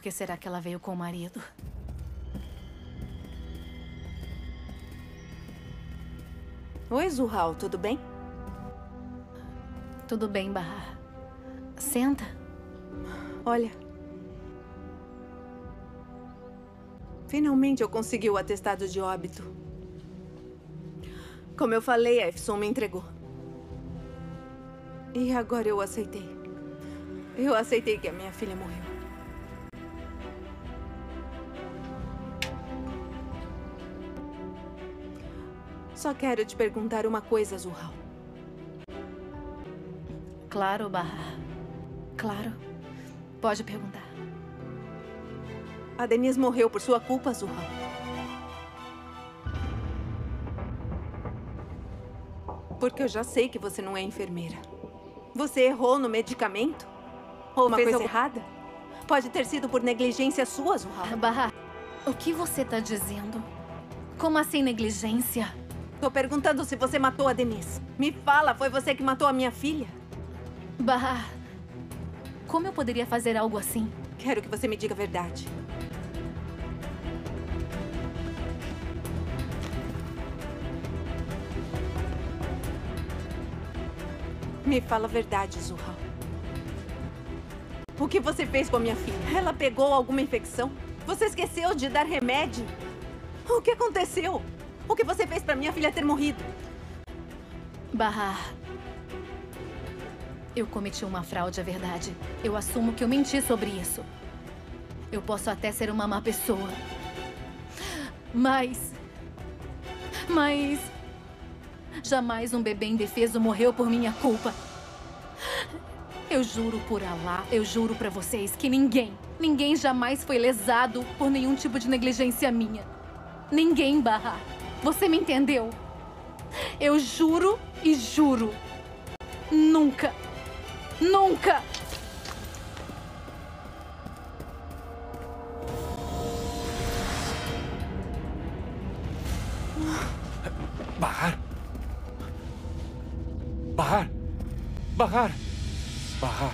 que será que ela veio com o marido? Oi, Zuhal, tudo bem? Tudo bem, Bahar. Senta. Olha. Finalmente eu consegui o atestado de óbito. Como eu falei, a Efson me entregou. E agora eu aceitei. Eu aceitei que a minha filha morreu. Só quero te perguntar uma coisa, Zuhal. Claro, Bahar. Claro. Pode perguntar. A Denise morreu por sua culpa, Zuhal. Porque eu já sei que você não é enfermeira. Você errou no medicamento? Ou uma coisa errada? Pode ter sido por negligência sua, Zuhal. Bahar, o que você tá dizendo? Como assim negligência? Tô perguntando se você matou a Denise. Me fala, foi você que matou a minha filha? Bahar, como eu poderia fazer algo assim? Quero que você me diga a verdade. Me fala a verdade, Zuhal. O que você fez com a minha filha? Ela pegou alguma infecção? Você esqueceu de dar remédio? O que aconteceu? O que você fez para minha filha ter morrido? Bahar, eu cometi uma fraude, é verdade. Eu assumo que eu menti sobre isso. Eu posso até ser uma má pessoa. Mas... jamais um bebê indefeso morreu por minha culpa. Eu juro por Alá, eu juro pra vocês que ninguém jamais foi lesado por nenhum tipo de negligência minha. Ninguém, Bahar. Você me entendeu? Eu juro e juro. Nunca. Nunca! Bahar! Bahar! Bahar! Bahar!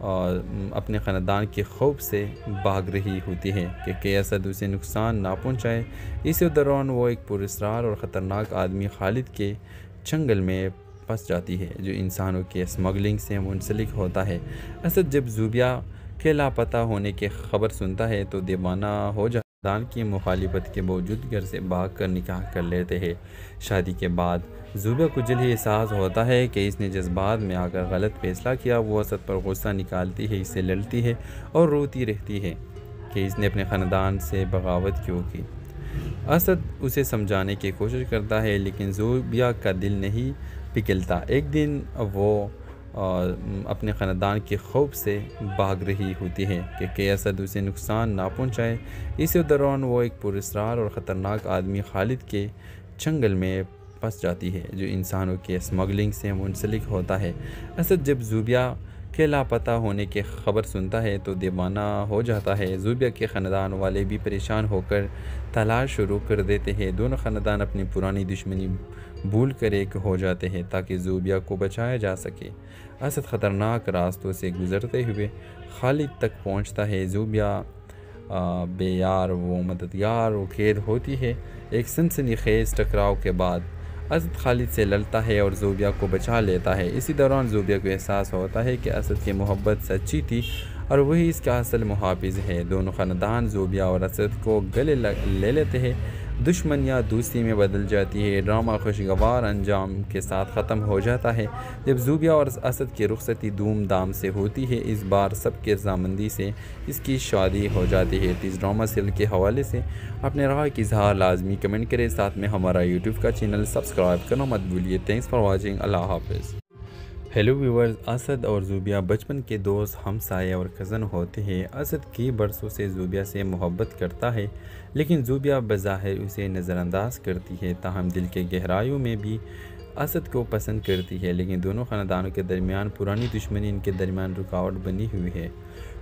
اپنے خاندان کے خوف سے بھاگ رہی ہوتی ہے کہ اسد اسے نقصان نہ پہنچائے۔ اسی دوران وہ ایک پراسرار اور خطرناک آدمی خالد کے چنگل میں پھنس جاتی ہے جو انسانوں کے اسمگلنگ سے منسلک ہوتا ہے۔ اسد جب زوبیہ کے لاپتہ ہونے کی خبر سنتا ہے تو دیوانہ ہو جاتا ہے۔ خاندان کی مخالفت کے باوجود گھر سے بھاگ کر نکاح کر لیتے ہیں۔ شادی کے بعد زوبیہ کو جلد ہی احساس ہوتا ہے کہ اس نے جذبات میں آ کر غلط فیصلہ کیا۔ وہ اسد پر غصہ نکالتی ہے، اس سے لڑتی ہے اور روتی رہتی ہے کہ اس نے اپنے خاندان سے بغاوت کیوں کی۔ اسد اسے سمجھانے کی کوشش کرتا ہے لیکن زوبیہ کا دل نہیں پگھلتا۔ ایک دن وہ اپنے خاندان کے خوف سے بھاگ رہی ہوتی ہے کہ اسد اسے نقصان نہ پہنچائے۔ اسی دوران وہ ایک پراسرار اور خطرناک آدمی خالد کے چنگل میں پھنس جاتی ہے جو انسانوں کے اسمگلنگ سے منسلک ہوتا ہے۔ اسد جب زوبیہ کے لاپتہ ہونے کی خبر سنتا ہے تو دیوانہ ہو جاتا ہے۔ زوبیہ کے خاندان والے بھی پریشان ہو کر تلاش شروع کر دیتے ہیں۔ دونوں خاندان اپنی پرانی دشمنی بھول کر ایک ہو جاتے ہیں تاکہ زوبیہ کو بچایا جا سکے۔ اسد خطرناک راستوں سے گزرتے ہوئے خالد تک پہنچتا ہے۔ زوبیہ بے یار و مددگار و قید ہوتی ہے۔ ایک سنسنی خیز ٹکراؤ کے بعد اسد خالد سے لڑتا ہے اور زوبیہ کو بچا لیتا ہے۔ اسی دوران زوبیہ کو احساس ہوتا ہے کہ اسد کی محبت سچی تھی اور وہی اس کا اصل محافظ ہے۔ دونوں خاندان زوبیہ اور اسد کو گلے لے لیتے ہیں۔ دشمنیاں دوستی میں بدل جاتی ہے۔ ڈرامہ خوشگوار انجام کے ساتھ ختم ہو جاتا ہے جب زوبیہ اور اسد کی رخصتی دھوم دھام سے ہوتی ہے۔ اس بار سب کی رضامندی سے اس کی شادی ہو جاتی ہے۔ اس ڈرامہ سیریل کے حوالے سے اپنے رائے کی اظہار لازمی کمنٹ کریں، ساتھ میں ہمارا یوٹیوب کا چینل سبسکرائب کرنا مت بھولیے۔ Thanks for watching. اللہ حافظ۔ ہیلو ویورز، اسد اور زوبیہ بچپن کے دوست، ہمسائے اور کزن ہوتے ہیں۔ اسد کئی برسوں سے زوبیہ سے محبت کرتا ہے لیکن زوبیہ بظاہر اسے نظر انداز کرتی ہے، تاہم دل کے گہرائیوں میں بھی اسد کو پسند کرتی ہے۔ لیکن دونوں خاندانوں کے درمیان پرانی دشمنی ان کے درمیان رکاوٹ بنی ہوئی ہے۔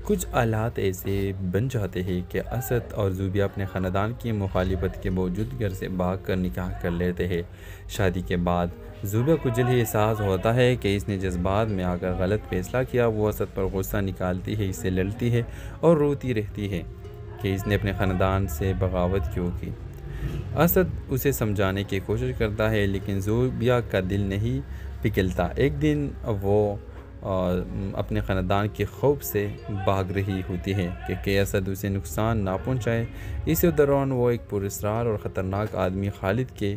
کچھ حالات ایسے بن جاتے ہیں کہ اسد اور زوبیہ اپنے خاندان کی مخالفت کے باوجود گھر سے بھاگ کر نکاح کر لیتے ہیں۔ شادی کے بعد زوبیہ کو جلد ہی احساس ہوتا ہے کہ اس نے جذبات میں آ کر غلط فیصلہ کیا۔ وہ اسد پر غصہ نکالتی ہے، اس سے لڑتی ہے اور روتی رہتی ہے کہ اس نے اپنے خاندان سے بغاوت کیوں کی۔ اسد اسے سمجھانے کی کوشش کرتا ہے لیکن زوبیہ کا دل نہیں پگھلتا۔ ایک دن وہ اپنے خاندان کے خوف سے بھاگ رہی ہوتی ہے کہ اسد اسے نقصان نہ پہنچائے۔ اسی دوران وہ ایک پراسرار اور خطرناک آدمی خالد کے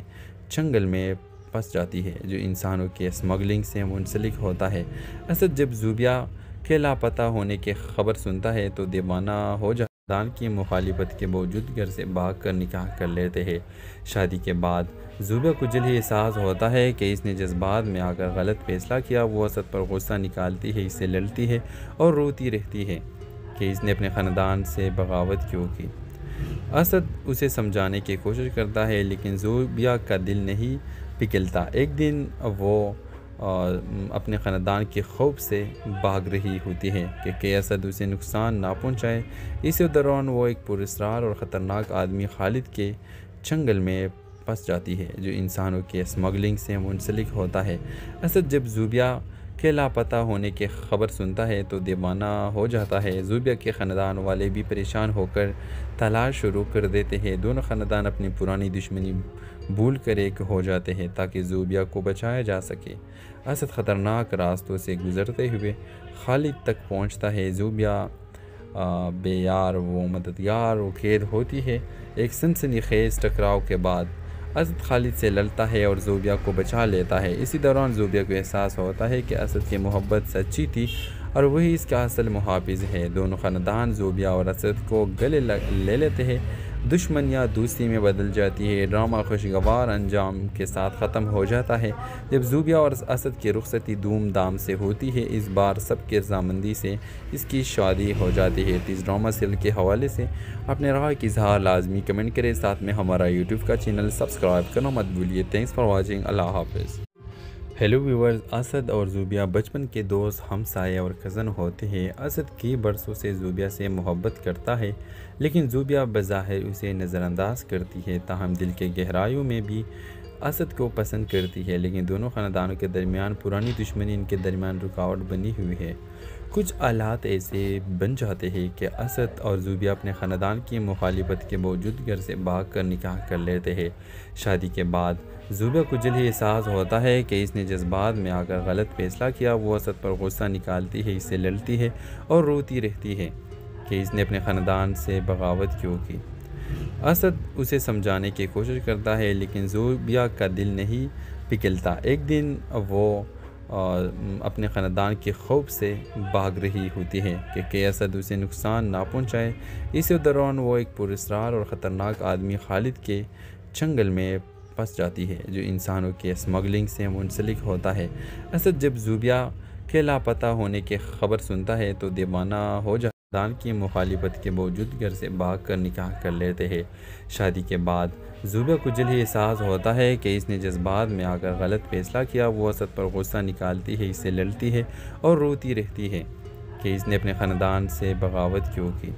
چنگل میں پھنس جاتی ہے جو انسانوں کے اسمگلنگ سے منسلک ہوتا ہے۔ اسد جب زوبیہ کے لاپتہ ہونے کی خبر سنتا ہے تو دیوانہ ہو جاتا ہے۔ خاندان کی مخالفت کے باوجود گھر سے بھاگ کر نکاح کر لیتے ہیں۔ شادی کے بعد زوبیہ کو جلد ہی احساس ہوتا ہے کہ اس نے جذبات میں آ کر غلط فیصلہ کیا۔ وہ اسد پر غصہ نکالتی ہے، اس سے لڑتی ہے اور روتی رہتی ہے کہ اس نے اپنے خاندان سے بغاوت کیوں کی۔ اسد اسے سمجھانے کی کوشش کرتا ہے لیکن زوبیہ کا دل نہیں پگھلتا۔ ایک دن وہ اپنے خاندان کے خوف سے بھاگ رہی ہوتی ہے کہ اسد اسے نقصان نہ پہنچائے۔ اسی دوران وہ ایک پراسرار اور خطرناک آدمی خالد کے چنگل میں پھنس جاتی ہے جو انسانوں کے اسمگلنگ سے منسلک ہوتا ہے۔ اسد جب زوبیہ کے لاپتہ ہونے کی خبر سنتا ہے تو دیوانہ ہو جاتا ہے۔ زوبیہ کے خاندان والے بھی پریشان ہو کر تلاش شروع کر دیتے ہیں۔ دونوں خاندان اپنی پرانی دشمنی بھول کر ایک ہو جاتے ہیں تاکہ زوبیہ کو بچایا جا سکے۔ اسد خطرناک راستوں سے گزرتے ہوئے خالد تک پہنچتا ہے۔ زوبیہ بے یار و مددگار و قید ہوتی ہے۔ ایک سنسنی خیز ٹکراؤ کے بعد اسد خالد سے لڑتا ہے اور زوبیہ کو بچا لیتا ہے۔ اسی دوران زوبیہ کو احساس ہوتا ہے کہ اسد کی محبت سچی تھی اور وہی اس کا اصل محافظ ہے۔ دونوں خاندان زوبیہ اور اسد کو گلے لے لیتے ہیں۔ دشمنیاں دوستی میں بدل جاتی ہے۔ ڈرامہ خوشگوار انجام کے ساتھ ختم ہو جاتا ہے جب زوبیہ اور اسد کی رخصتی دھوم دھام سے ہوتی ہے۔ اس بار سب کی رضامندی سے اس کی شادی ہو جاتی ہے۔ اس ڈرامہ سیریل کے حوالے سے اپنے رائے کی اظہار لازمی کمنٹ کریں، ساتھ میں ہمارا یوٹیوب کا چینل سبسکرائب کرنا مت بھولیے۔ Thanks for watching. اللہ حافظ۔ ہیلو ویورز، اسد اور زوبیہ بچپن کے دوست، ہمسائے اور کزن ہوتے ہیں۔ اسد کئی برسوں سے زوبیہ سے محبت کرتا ہے لیکن زوبیہ بظاہر اسے نظر انداز کرتی ہے، تاہم دل کے گہرائیوں میں بھی اسد کو پسند کرتی ہے۔ لیکن دونوں خاندانوں کے درمیان پرانی دشمنی ان کے درمیان رکاوٹ بنی ہوئی ہے۔ کچھ حالات ایسے بن جاتے ہیں کہ اسد اور زوبیہ اپنے خاندان کی مخالفت کے باوجود گھر سے بھاگ کر نکاح کر لیتے ہیں۔ شادی کے بعد زوبیہ کو جلد ہی احساس ہوتا ہے کہ اس نے جذبات میں آ کر غلط فیصلہ کیا۔ وہ اسد پر غصہ نکالتی ہے، اس سے لڑتی ہے اور روتی رہتی ہے کہ اس نے اپنے خاندان سے بغاوت کیوں کی۔ اسد اسے سمجھانے کی کوشش کرتا ہے لیکن زوبیہ کا دل نہیں پگھلتا۔ ایک دن وہ اپنے خاندان کے خوف سے بھاگ رہی ہوتی ہے کہ اسد اسے نقصان نہ پہنچائے۔ اسی دوران وہ ایک پراسرار اور خطرناک آدمی خالد کے چنگل میں پھنس جاتی ہے جو انسانوں کے اسمگلنگ سے منسلک ہوتا ہے۔ اسد جب زوبیہ کے لاپتہ ہونے کی خبر سنتا ہے تو دیوانہ ہو جاتا ہے۔ خاندان کی مخالفت کے باوجود گھر سے بھاگ کر نکاح کر لیتے ہیں۔ شادی کے بعد زوبیہ کو جلد ہی احساس ہوتا ہے کہ اس نے جذبات میں آ کر غلط فیصلہ کیا۔ وہ اسد پر غصہ نکالتی ہے، اس سے لڑتی ہے اور روتی رہتی ہے کہ اس نے اپنے خاندان سے بغاوت کیوں کی۔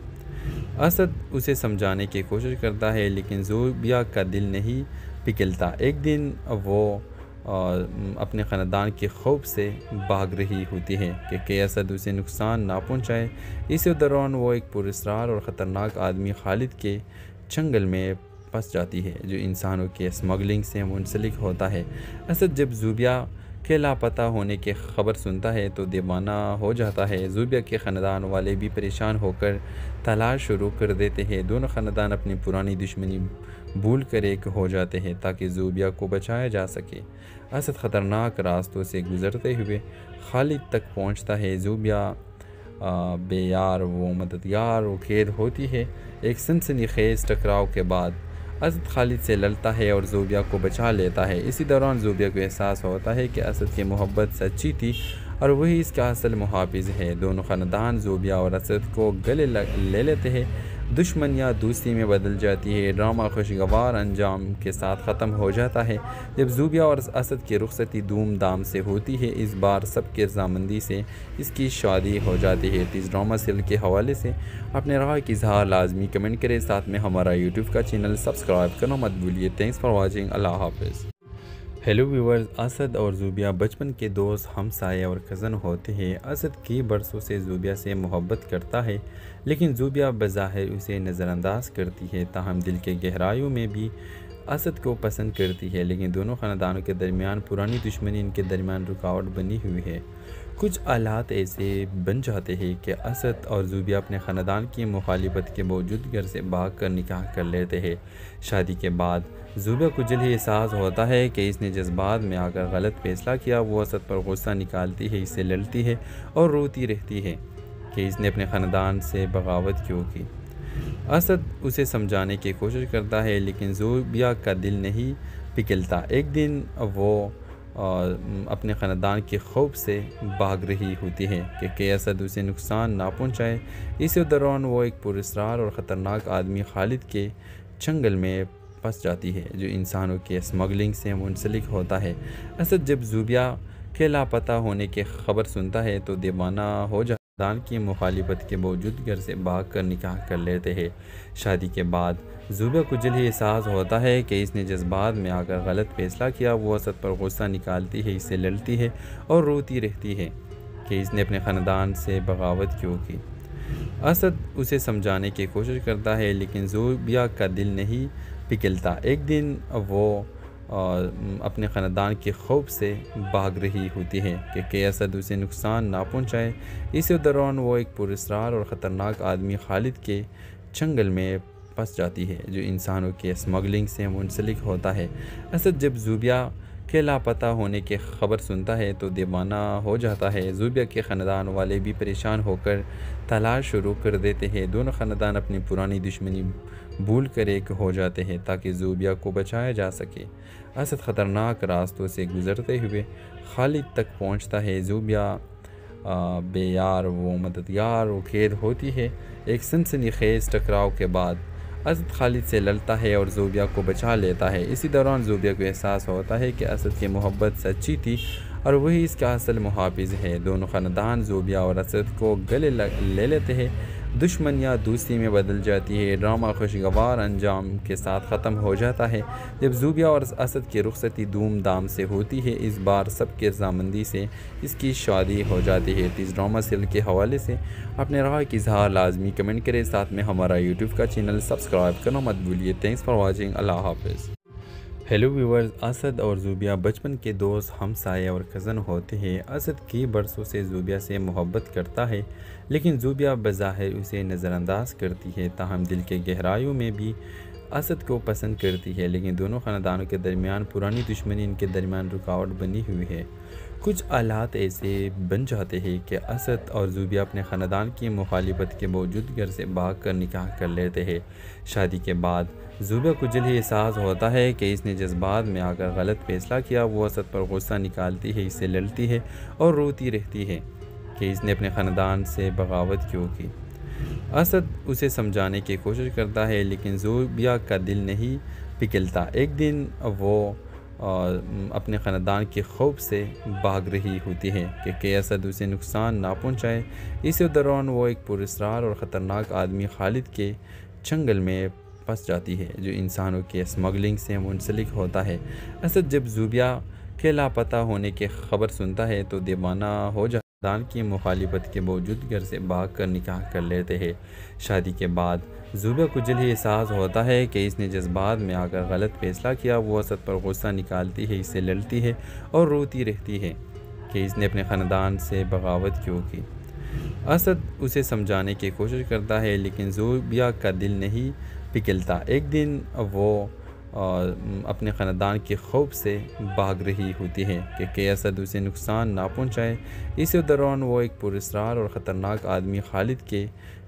اسد اسے سمجھانے کی کوشش کرتا ہے لیکن زوبیہ کا دل نہیں پگھلتا۔ ایک دن وہ اپنے خاندان کے خوف سے بھاگ رہی ہوتی ہے کہ اسد اسے نقصان نہ پہنچائے۔ اسی دوران وہ ایک پراسرار اور خطرناک آدمی خالد کے چنگل میں پھنس جاتی ہے جو انسانوں کے اسمگلنگ سے منسلک ہوتا ہے۔ اسد جب زوبیہ کے لاپتہ ہونے کی خبر سنتا ہے تو دیوانہ ہو جاتا ہے۔ زوبیہ کے خاندان والے بھی پریشان ہو کر تلاش شروع کر دیتے ہیں۔ دونوں خاندان اپنی پرانی دشمنی بھول کر ایک ہو جاتے ہیں تاکہ زوبیہ کو بچایا جا سکے۔ اسد خطرناک راستوں سے گزرتے ہوئے خالد تک پہنچتا ہے۔ زوبیہ بے یار و مددگار و قید ہوتی ہے۔ ایک سنسنی خیز ٹکراؤ کے بعد اسد خالد سے لڑتا ہے اور زوبیہ کو بچا لیتا ہے۔ اسی دوران زوبیہ کو احساس ہوتا ہے کہ اسد کی محبت سچی تھی اور وہی اس کا اصل محافظ ہے۔ دونوں خاندان زوبیہ اور اسد کو گلے لے لیتے ہیں۔ دشمنیاں دوستی میں بدل جاتی ہے۔ ڈرامہ خوشگوار انجام کے ساتھ ختم ہو جاتا ہے جب زوبیہ اور اسد کی رخصتی دھوم دھام سے ہوتی ہے۔ اس بار سب کی رضامندی سے اس کی شادی ہو جاتی ہے۔ اس ڈرامہ سیریل کے حوالے سے اپنے رائے کی اظہار لازمی کمنٹ کریں۔ ساتھ میں ہمارا یوٹیوب کا چینل سبسکرائب کرنا مت بھولیے۔ Thanks for watching. اللہ حافظ۔ ہیلو ویورز، اسد اور زوبیہ بچپن کے دوست، ہمسائے اور کزن ہوتے ہیں۔ اسد کی برسوں سے زوبیہ سے محبت کرتا ہے لیکن زوبیہ بظاہر اسے نظر انداز کرتی ہے، تاہم دل کے گہرائیوں میں بھی اسد کو پسند کرتی ہے۔ لیکن دونوں خاندانوں کے درمیان پرانی دشمنی ان کے درمیان رکاوٹ بنی ہوئی ہے۔ کچھ حالات ایسے بن جاتے ہیں کہ اسد اور زوبیہ اپنے خاندان کی مخالفت کے باوجود گھر سے بھاگ کر نکاح کر لیتے ہیں۔ شادی کے بعد زوبیہ کو جلد ہی احساس ہوتا ہے کہ اس نے جذبات میں آ کر غلط فیصلہ کیا۔ وہ اسد پر غصہ نکالتی ہے، اس سے لڑتی ہے اور روتی رہتی ہے کہ اس نے اپنے خاندان سے بغاوت کیوں کی۔ اسد اسے سمجھانے کی کوشش کرتا ہے لیکن زوبیہ کا دل نہیں پگھلتا۔ ایک دن وہ اپنے خاندان کے خوف سے بھاگ رہی ہوتی ہے کہ اسد اسے نقصان نہ پہنچائے۔ اسی دوران وہ ایک پراسرار اور خطرناک آدمی خالد کے چنگل میں پھنس جاتی ہے جو انسانوں کے اسمگلنگ سے منسلک ہوتا ہے۔ اسد جب زوبیہ کے لاپتہ ہونے کی خبر سنتا ہے تو دیوانہ ہو جاتا ہے۔ خاندان کی مخالفت کے باوجود گھر سے بھاگ کر نکاح کر لیتے ہیں۔ شادی کے بعد زوبیہ کو جلد ہی احساس ہوتا ہے کہ اس نے جذبات میں آ کر غلط فیصلہ کیا۔ وہ اسد پر غصہ نکالتی ہے، اس سے لڑتی ہے اور روتی رہتی ہے کہ اس نے اپنے خاندان سے بغاوت کیوں کی۔ اسد اسے سمجھانے کی کوشش کرتا ہے لیکن زوبیہ کا دل نہیں پگھلتا۔ ایک دن وہ اپنے خاندان کے خوف سے بھاگ رہی ہوتی ہے کہ اسد اسے نقصان نہ پہنچائے۔ اسی دوران وہ ایک پراسرار اور خطرناک آدمی خالد کے چنگل میں پھنس جاتی ہے جو انسانوں کے اسمگلنگ سے منسلک ہوتا ہے۔ اسد جب زوبیہ کے لاپتہ ہونے کی خبر سنتا ہے تو دیوانہ ہو جاتا ہے۔ زوبیہ کے خاندان والے بھی پریشان ہو کر تلاش شروع کر دیتے ہیں۔ دونوں خاندان اپنی پرانی دشمنی بھول کر ایک ہو جاتے ہیں تاکہ زوبیہ کو بچایا جا سکے۔ اسد خطرناک راستوں سے گزرتے ہوئے خالد تک پہنچتا ہے۔ زوبیہ بے یار و مددگار و قید ہوتی ہے۔ ایک سنسنی خیز ٹکراؤ کے بعد اسد خالد سے لڑتا ہے اور زوبیہ کو بچا لیتا ہے۔ اسی دوران زوبیہ کو احساس ہوتا ہے کہ اسد کی محبت سچی تھی اور وہی اس کا اصل محافظ ہے۔ دونوں خاندان زوبیہ اور اسد کو گلے لے لیتے ہیں۔ دشمن یا دوستی میں بدل جاتی ہے۔ ڈرامہ خوشگوار انجام کے ساتھ ختم ہو جاتا ہے جب زوبیا اور اسد کی رخصتی دھوم دھام سے ہوتی ہے۔ اس بار سب کے رضامندی سے اس کی شادی ہو جاتی ہے۔ اس ڈرامہ سیریل کے حوالے سے اپنے رائے کی اظہار لازمی کمنٹ کریں، ساتھ میں ہمارا یوٹیوب کا چینل سبسکرائب کرنا مت بھولیے۔ Thanks for watching. اللہ حافظ۔ ہیلو ویورز، اسد اور زوبیا بچپن کے دوست، ہمسائے اور کزن ہوتے ہیں۔ اسد کی برسوں سے زوبیا سے محبت کرتا ہے، لیکن زوبیا بظاہر اسے نظر انداز کرتی ہے، تاہم دل کے گہرائیوں میں بھی اسد کو پسند کرتی ہے۔ لیکن دونوں خاندانوں کے درمیان پرانی دشمنی ان کے درمیان رکاوٹ بنی ہوئی ہے۔ کچھ حالات ایسے بن جاتے ہیں کہ اسد اور زوبیا اپنے خاندان کی مخالفت کے باوجود گھر سے بھاگ کر نکاح کر لیتے ہیں۔ شادی کے بعد زوبیا کو جلد ہی احساس ہوتا ہے کہ اس نے جذبات میں آ کر غلط فیصلہ کیا۔ وہ اسد پر غصہ نکالتی ہے، اس سے لڑتی ہے اور روتی رہتی ہے کہ اس نے اپنے خاندان سے بغاوت کیوں کی۔ اسد اسے سمجھانے کی کوشش کرتا ہے، لیکن زوبیا کا دل نہیں پگھلتا۔ ایک دن وہ اپنے خاندان کے خوف سے بھاگ رہی ہوتی ہے کہ اسد اسے نقصان نہ پہنچائے۔ اسی دوران وہ ایک پراسرار اور خطرناک آدمی خالد کے چنگل میں پھنس جاتی ہے، جو انسانوں کے اسمگلنگ سے منسلک ہوتا ہے۔ اسد جب زوبیا کے لاپتہ ہونے کی خبر سنتا ہے تو دیوانہ ہو جاتا ہے۔ خاندان کی مخالفت کے باوجود گھر سے بھاگ کر نکاح کر لیتے ہیں۔ شادی کے بعد زوبیا کو جلد ہی احساس ہوتا ہے کہ اس نے جذبات میں آ کر غلط فیصلہ کیا۔ وہ اسد پر غصہ نکالتی ہے، اس سے لڑتی ہے اور روتی رہتی ہے کہ اس نے اپنے خاندان سے بغاوت کیوں کی۔ اسد اسے سمجھانے کی کوشش کرتا ہے، لیکن زوبیا کا دل نہیں پگھلتا۔ ایک دن وہ اپنے خاندان کے خوف سے بھاگ رہی ہوتی ہے کہ اسد اسے نقصان نہ پہنچائے۔ اسی دوران وہ ایک پراسرار اور خطرناک آدمی خالد کے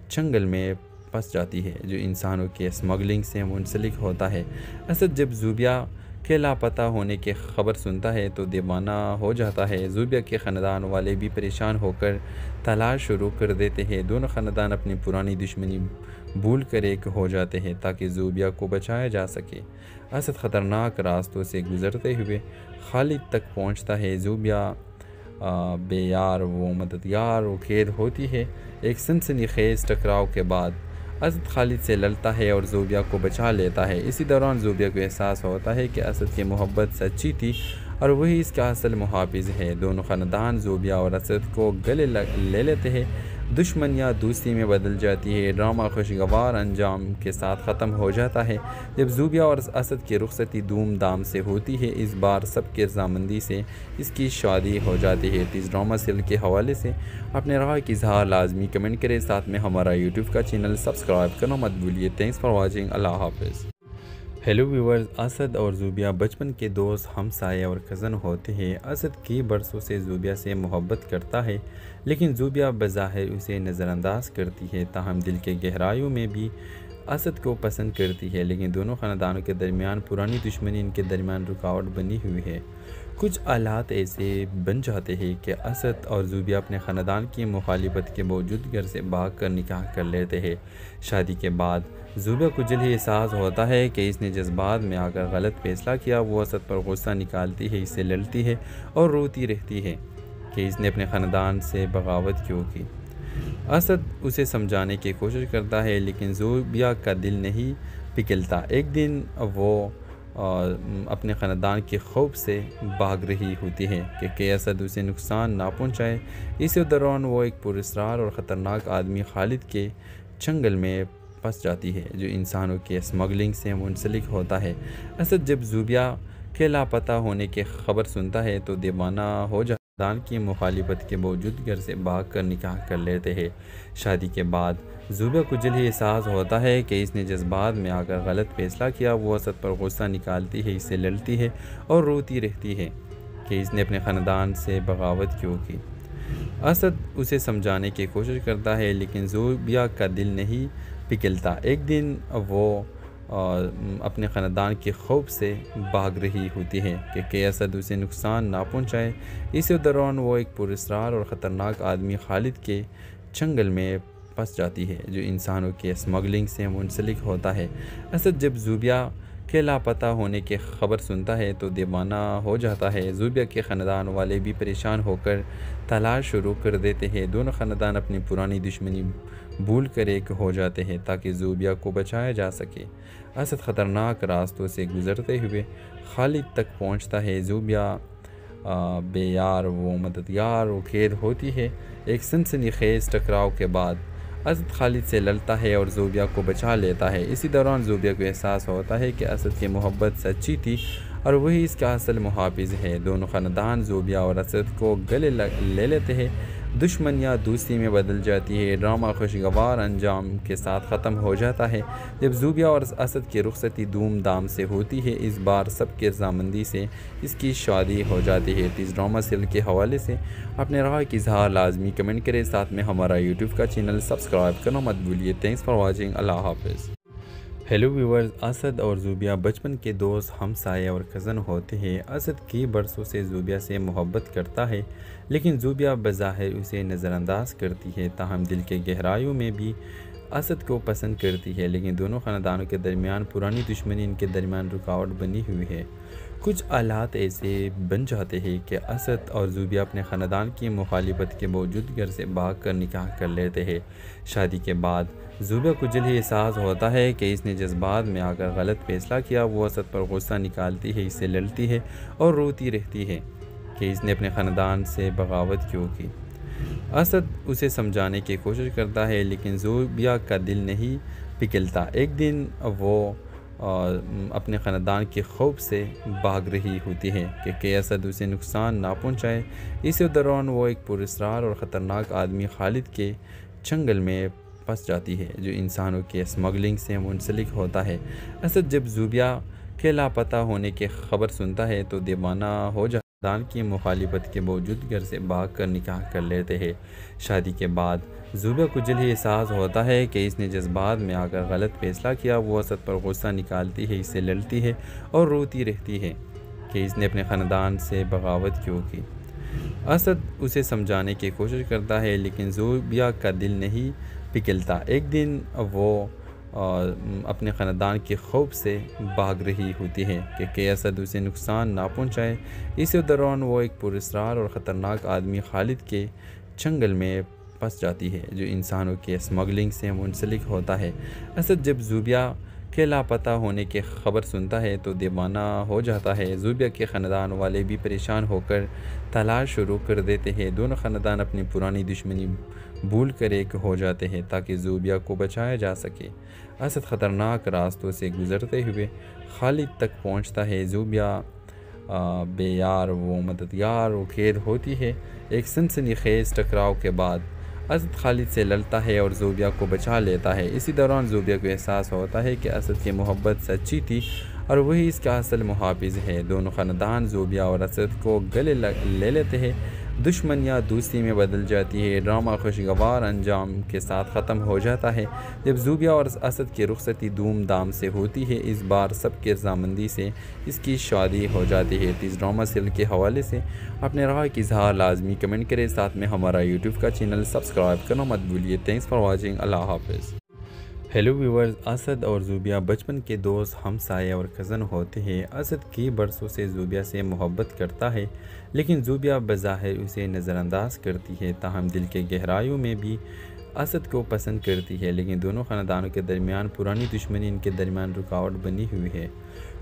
چنگل میں پھنس جاتی ہے، جو انسانوں کے اسمگلنگ سے منسلک ہوتا ہے۔ اسد جب زوبیا کے لاپتہ ہونے کی خبر سنتا ہے تو دیوانہ ہو جاتا ہے۔ زوبیا کے خاندان والے بھی پریشان ہو کر تلاش شروع کر دیتے ہیں۔ دونوں خاندان اپنی پرانی دشمنی بھول کر ایک ہو جاتے ہیں تاکہ زوبیا کو بچایا جا سکے۔ اسد خطرناک راستوں سے گزرتے ہوئے خالد تک پہنچتا ہے۔ زوبیا بے یار و مددگار و قید ہوتی ہے۔ ایک سنسنی خیز ٹکراؤ کے بعد اسد خالد سے لڑتا ہے اور زوبیا کو بچا لیتا ہے۔ اسی دوران زوبیا کو احساس ہوتا ہے کہ اسد کی محبت سچی تھی اور وہی اس کا اصل محافظ ہے۔ دونوں خاندان زوبیا اور اسد کو گلے لے لیتے ہیں۔ دشمن یا دوستی میں بدل جاتی ہے۔ ڈرامہ خوشگوار انجام کے ساتھ ختم ہو جاتا ہے جب زوبیا اور اسد کی رخصتی دھوم دھام سے ہوتی ہے۔ اس بار سب کے رضامندی سے اس کی شادی ہو جاتی ہے۔ اس ڈرامہ سیریل کے حوالے سے اپنے رائے کی اظہار لازمی کمنٹ کریں، ساتھ میں ہمارا یوٹیوب کا چینل سبسکرائب کرنا مت بھولیے۔ Thanks for watching. اللہ حافظ۔ ہیلو ویورز، اسد اور زوبیا بچپن کے دوست، ہمسائے اور کزن ہوتے ہیں۔ اسد کی برسوں سے زوبیا سے محبت کرتا ہے، لیکن زوبیا بظاہر اسے نظر انداز کرتی ہے، تاہم دل کے گہرائیوں میں بھی اسد کو پسند کرتی ہے۔ لیکن دونوں خاندانوں کے درمیان پرانی دشمنی ان کے درمیان رکاوٹ بنی ہوئی ہے۔ کچھ حالات ایسے بن جاتے ہیں کہ اسد اور زوبیا اپنے خاندان کی مخالفت کے باوجود گھر سے بھاگ کر نکاح کر لیتے ہیں۔ شادی کے بعد زوبیا کو جلد ہی احساس ہوتا ہے کہ اس نے جذبات میں آ کر غلط فیصلہ کیا۔ وہ اسد پر غصہ نکالتی ہے، اس سے لڑتی ہے اور روتی رہتی ہے کہ اس نے اپنے خاندان سے بغاوت کیوں کی۔ اسد اسے سمجھانے کی کوشش کرتا ہے، لیکن زوبیا کا دل نہیں پگھلتا۔ ایک دن وہ اپنے خاندان کے خوف سے بھاگ رہی ہوتی ہے کہ اسد اسے نقصان نہ پہنچائے۔ اسی دوران وہ ایک پراسرار اور خطرناک آدمی خالد کے چنگل میں پھنس جاتی ہے، جو انسانوں کے اسمگلنگ سے منسلک ہوتا ہے۔ اسد جب زوبیا کے لاپتہ ہونے کی خبر سنتا ہے تو دیوانہ ہو جاتا ہے۔ خاندان کی مخالفت کے باوجود گھر سے بھاگ کر نکاح کر لیتے ہیں۔ شادی کے بعد زوبیا کو جلد ہی احساس ہوتا ہے کہ اس نے جذبات میں آ کر غلط فیصلہ کیا۔ وہ اسد پر غصہ نکالتی ہے، اس سے لڑتی ہے اور روتی رہتی ہے کہ اس نے اپنے خاندان سے بغاوت کیوں کی۔ اسد اسے سمجھانے کی کوشش کرتا ہے، لیکن زوبیا کا دل نہیں پگھلتا۔ ایک دن وہ اپنے خاندان کے خوف سے بھاگ رہی ہوتی ہے کہ اسد اسے نقصان نہ پہنچائے۔ اسی دوران وہ ایک پراسرار اور خطرناک آدمی خالد کے چنگل میں پھنس جاتی ہے، جو انسانوں کے اسمگلنگ سے منسلک ہوتا ہے۔ اسد جب زوبیا کے لاپتہ ہونے کی خبر سنتا ہے تو دیوانہ ہو جاتا ہے۔ زوبیا کے خاندان والے بھی پریشان ہو کر تلاش شروع کر دیتے ہیں۔ دونوں خاندان اپنی پرانی دشمنی بھول کر ایک ہو جاتے ہیں تاکہ زوبیا کو بچایا جا سکے۔ اسد خطرناک راستوں سے گزرتے ہوئے خالد تک پہنچتا ہے۔ زوبیا بے یار و مددگار و قید ہوتی ہے۔ ایک سنسنی خیز ٹکراؤ کے بعد اسد خالد سے لڑتا ہے اور زوبیا کو بچا لیتا ہے۔ اسی دوران زوبیا کو احساس ہوتا ہے کہ اسد کی محبت سچی تھی اور وہی اس کا اصل محافظ ہے۔ دونوں خاندان زوبیا اور اسد کو گلے لے لیتے ہیں۔ دشمنیاں دوستی میں بدل جاتی ہے۔ ڈرامہ خوشگوار انجام کے ساتھ ختم ہو جاتا ہے جب زوبیا اور اسد کی رخصتی دھوم دھام سے ہوتی ہے۔ اس بار سب کی رضامندی سے اس کی شادی ہو جاتی ہے۔ اس ڈرامہ سیریل کے حوالے سے اپنے رائے کی اظہار لازمی کمنٹ کریں، ساتھ میں ہمارا یوٹیوب کا چینل سبسکرائب کرنا مت بھولیے۔ Thanks for watching. اللہ حافظ۔ ہیلو ویورز، اسد اور زوبیا بچپن کے دوست، ہمسائے اور کزن ہوتے ہیں۔ اسد کی برسوں سے زوبیا سے محبت کرتا ہے لیکن زوبیا بظاہر اسے نظر انداز کرتی ہے، تاہم دل کے گہرائیوں میں بھی اسد کو پسند کرتی ہے۔ لیکن دونوں خاندانوں کے درمیان پرانی دشمنی ان کے درمیان رکاوٹ بنی ہوئی ہے۔ کچھ حالات ایسے بن جاتے ہیں کہ اسد اور زوبیا اپنے خاندان کی مخالفت کے باوجود گھر سے بھاگ کر نکاح کر لیتے ہیں۔ شادی کے بعد زوبیا کو جلد ہی احساس ہوتا ہے کہ اس نے جذبات میں آ کر غلط فیصلہ کیا۔ وہ اسد پر غصہ نکالتی ہے، اس سے لڑتی ہے اور روتی رہتی ہے کہ اس نے اپنے خاندان سے بغاوت کیوں کی۔ اسد اسے سمجھانے کی کوشش کرتا ہے لیکن زوبیا کا دل نہیں پگھلتا۔ ایک دن وہ اپنے خاندان کے خوف سے بھاگ رہی ہوتی ہے کہ اسد اسے نقصان نہ پہنچائے۔ اسی دوران وہ ایک پراسرار اور خطرناک آدمی خالد کے چنگل میں پھنس جاتی ہے جو انسانوں کی اسمگلنگ سے منسلک ہوتا ہے۔ اسد جب زوبیا کے لاپتہ ہونے کی خبر سنتا ہے تو دیوانہ ہو جاتا ہے۔ خاندان کی مخالفت کے باوجود گھر سے بھاگ کر نکاح کر لیتے ہیں۔ شادی کے بعد زوبیا کو جلد ہی احساس ہوتا ہے کہ اس نے جذبات میں آ کر غلط فیصلہ کیا۔ وہ اسد پر غصہ نکالتی ہے، اس سے لڑتی ہے اور روتی رہتی ہے کہ اس نے اپنے خاندان سے بغاوت کیوں کی۔ اسد اسے سمجھانے کی کوشش کرتا ہے لیکن زوبیا کا دل نہیں پگھلتا۔ ایک دن وہ اپنے خاندان کے خوف سے بھاگ رہی ہوتی ہے کہ اسد اسے نقصان نہ پہنچائے۔ اسی دوران وہ ایک پراسرار اور خطرناک آدمی خالد کے چنگل میں پھنس جاتی ہے جو انسانوں کی اسمگلنگ سے منسلک ہوتا ہے۔ اسد جب زوبیا کے لاپتہ ہونے کی خبر سنتا ہے تو دیوانہ ہو جاتا ہے۔ زوبیا کے خاندان والے بھی پریشان ہو کر تلاش شروع کر دیتے ہیں۔ دونوں خاندان اپنی پرانی دشمنی بھول کر ایک ہو جاتے ہیں تاکہ زوبیا کو بچایا جا سکے۔ اسد خطرناک راستوں سے گزرتے ہوئے خالد تک پہنچتا ہے۔ زوبیا بے یار و مددگار و قید ہوتی ہے۔ ایک سنسنی خیز ٹکراؤ کے بعد اسد خالد سے لڑتا ہے اور زوبیا کو بچا لیتا ہے۔ اسی دوران زوبیا کو احساس ہوتا ہے کہ اسد کی محبت سچی تھی اور وہی اس کا اصل محافظ ہے۔ دونوں خاندان زوبیا اور اسد کو گلے لے لیتے ہیں۔ دشمنیاں دوستی میں بدل جاتی ہے۔ ڈرامہ خوشگوار انجام کے ساتھ ختم ہو جاتا ہے جب زوبیا اور اسد کی رخصتی دھوم دھام سے ہوتی ہے۔ اس بار سب کی رضامندی سے اس کی شادی ہو جاتی ہے۔ اس ڈرامہ سیریل کے حوالے سے اپنے رائے کی اظہار لازمی کمنٹ کریں، ساتھ میں ہمارا یوٹیوب کا چینل سبسکرائب کرنا مت بھولیے۔ Thanks for watching. اللہ حافظ۔ ہیلو ویورز، اسد اور زوبیا بچپن کے دوست، ہمسائے اور کزن ہوتے ہیں۔ اسد کی برسوں سے زوبیا سے محبت کرتا ہے لیکن زوبیا بظاہر اسے نظر انداز کرتی ہے، تاہم دل کے گہرائیوں میں بھی اسد کو پسند کرتی ہے۔ لیکن دونوں خاندانوں کے درمیان پرانی دشمنی ان کے درمیان رکاوٹ بنی ہوئی ہے۔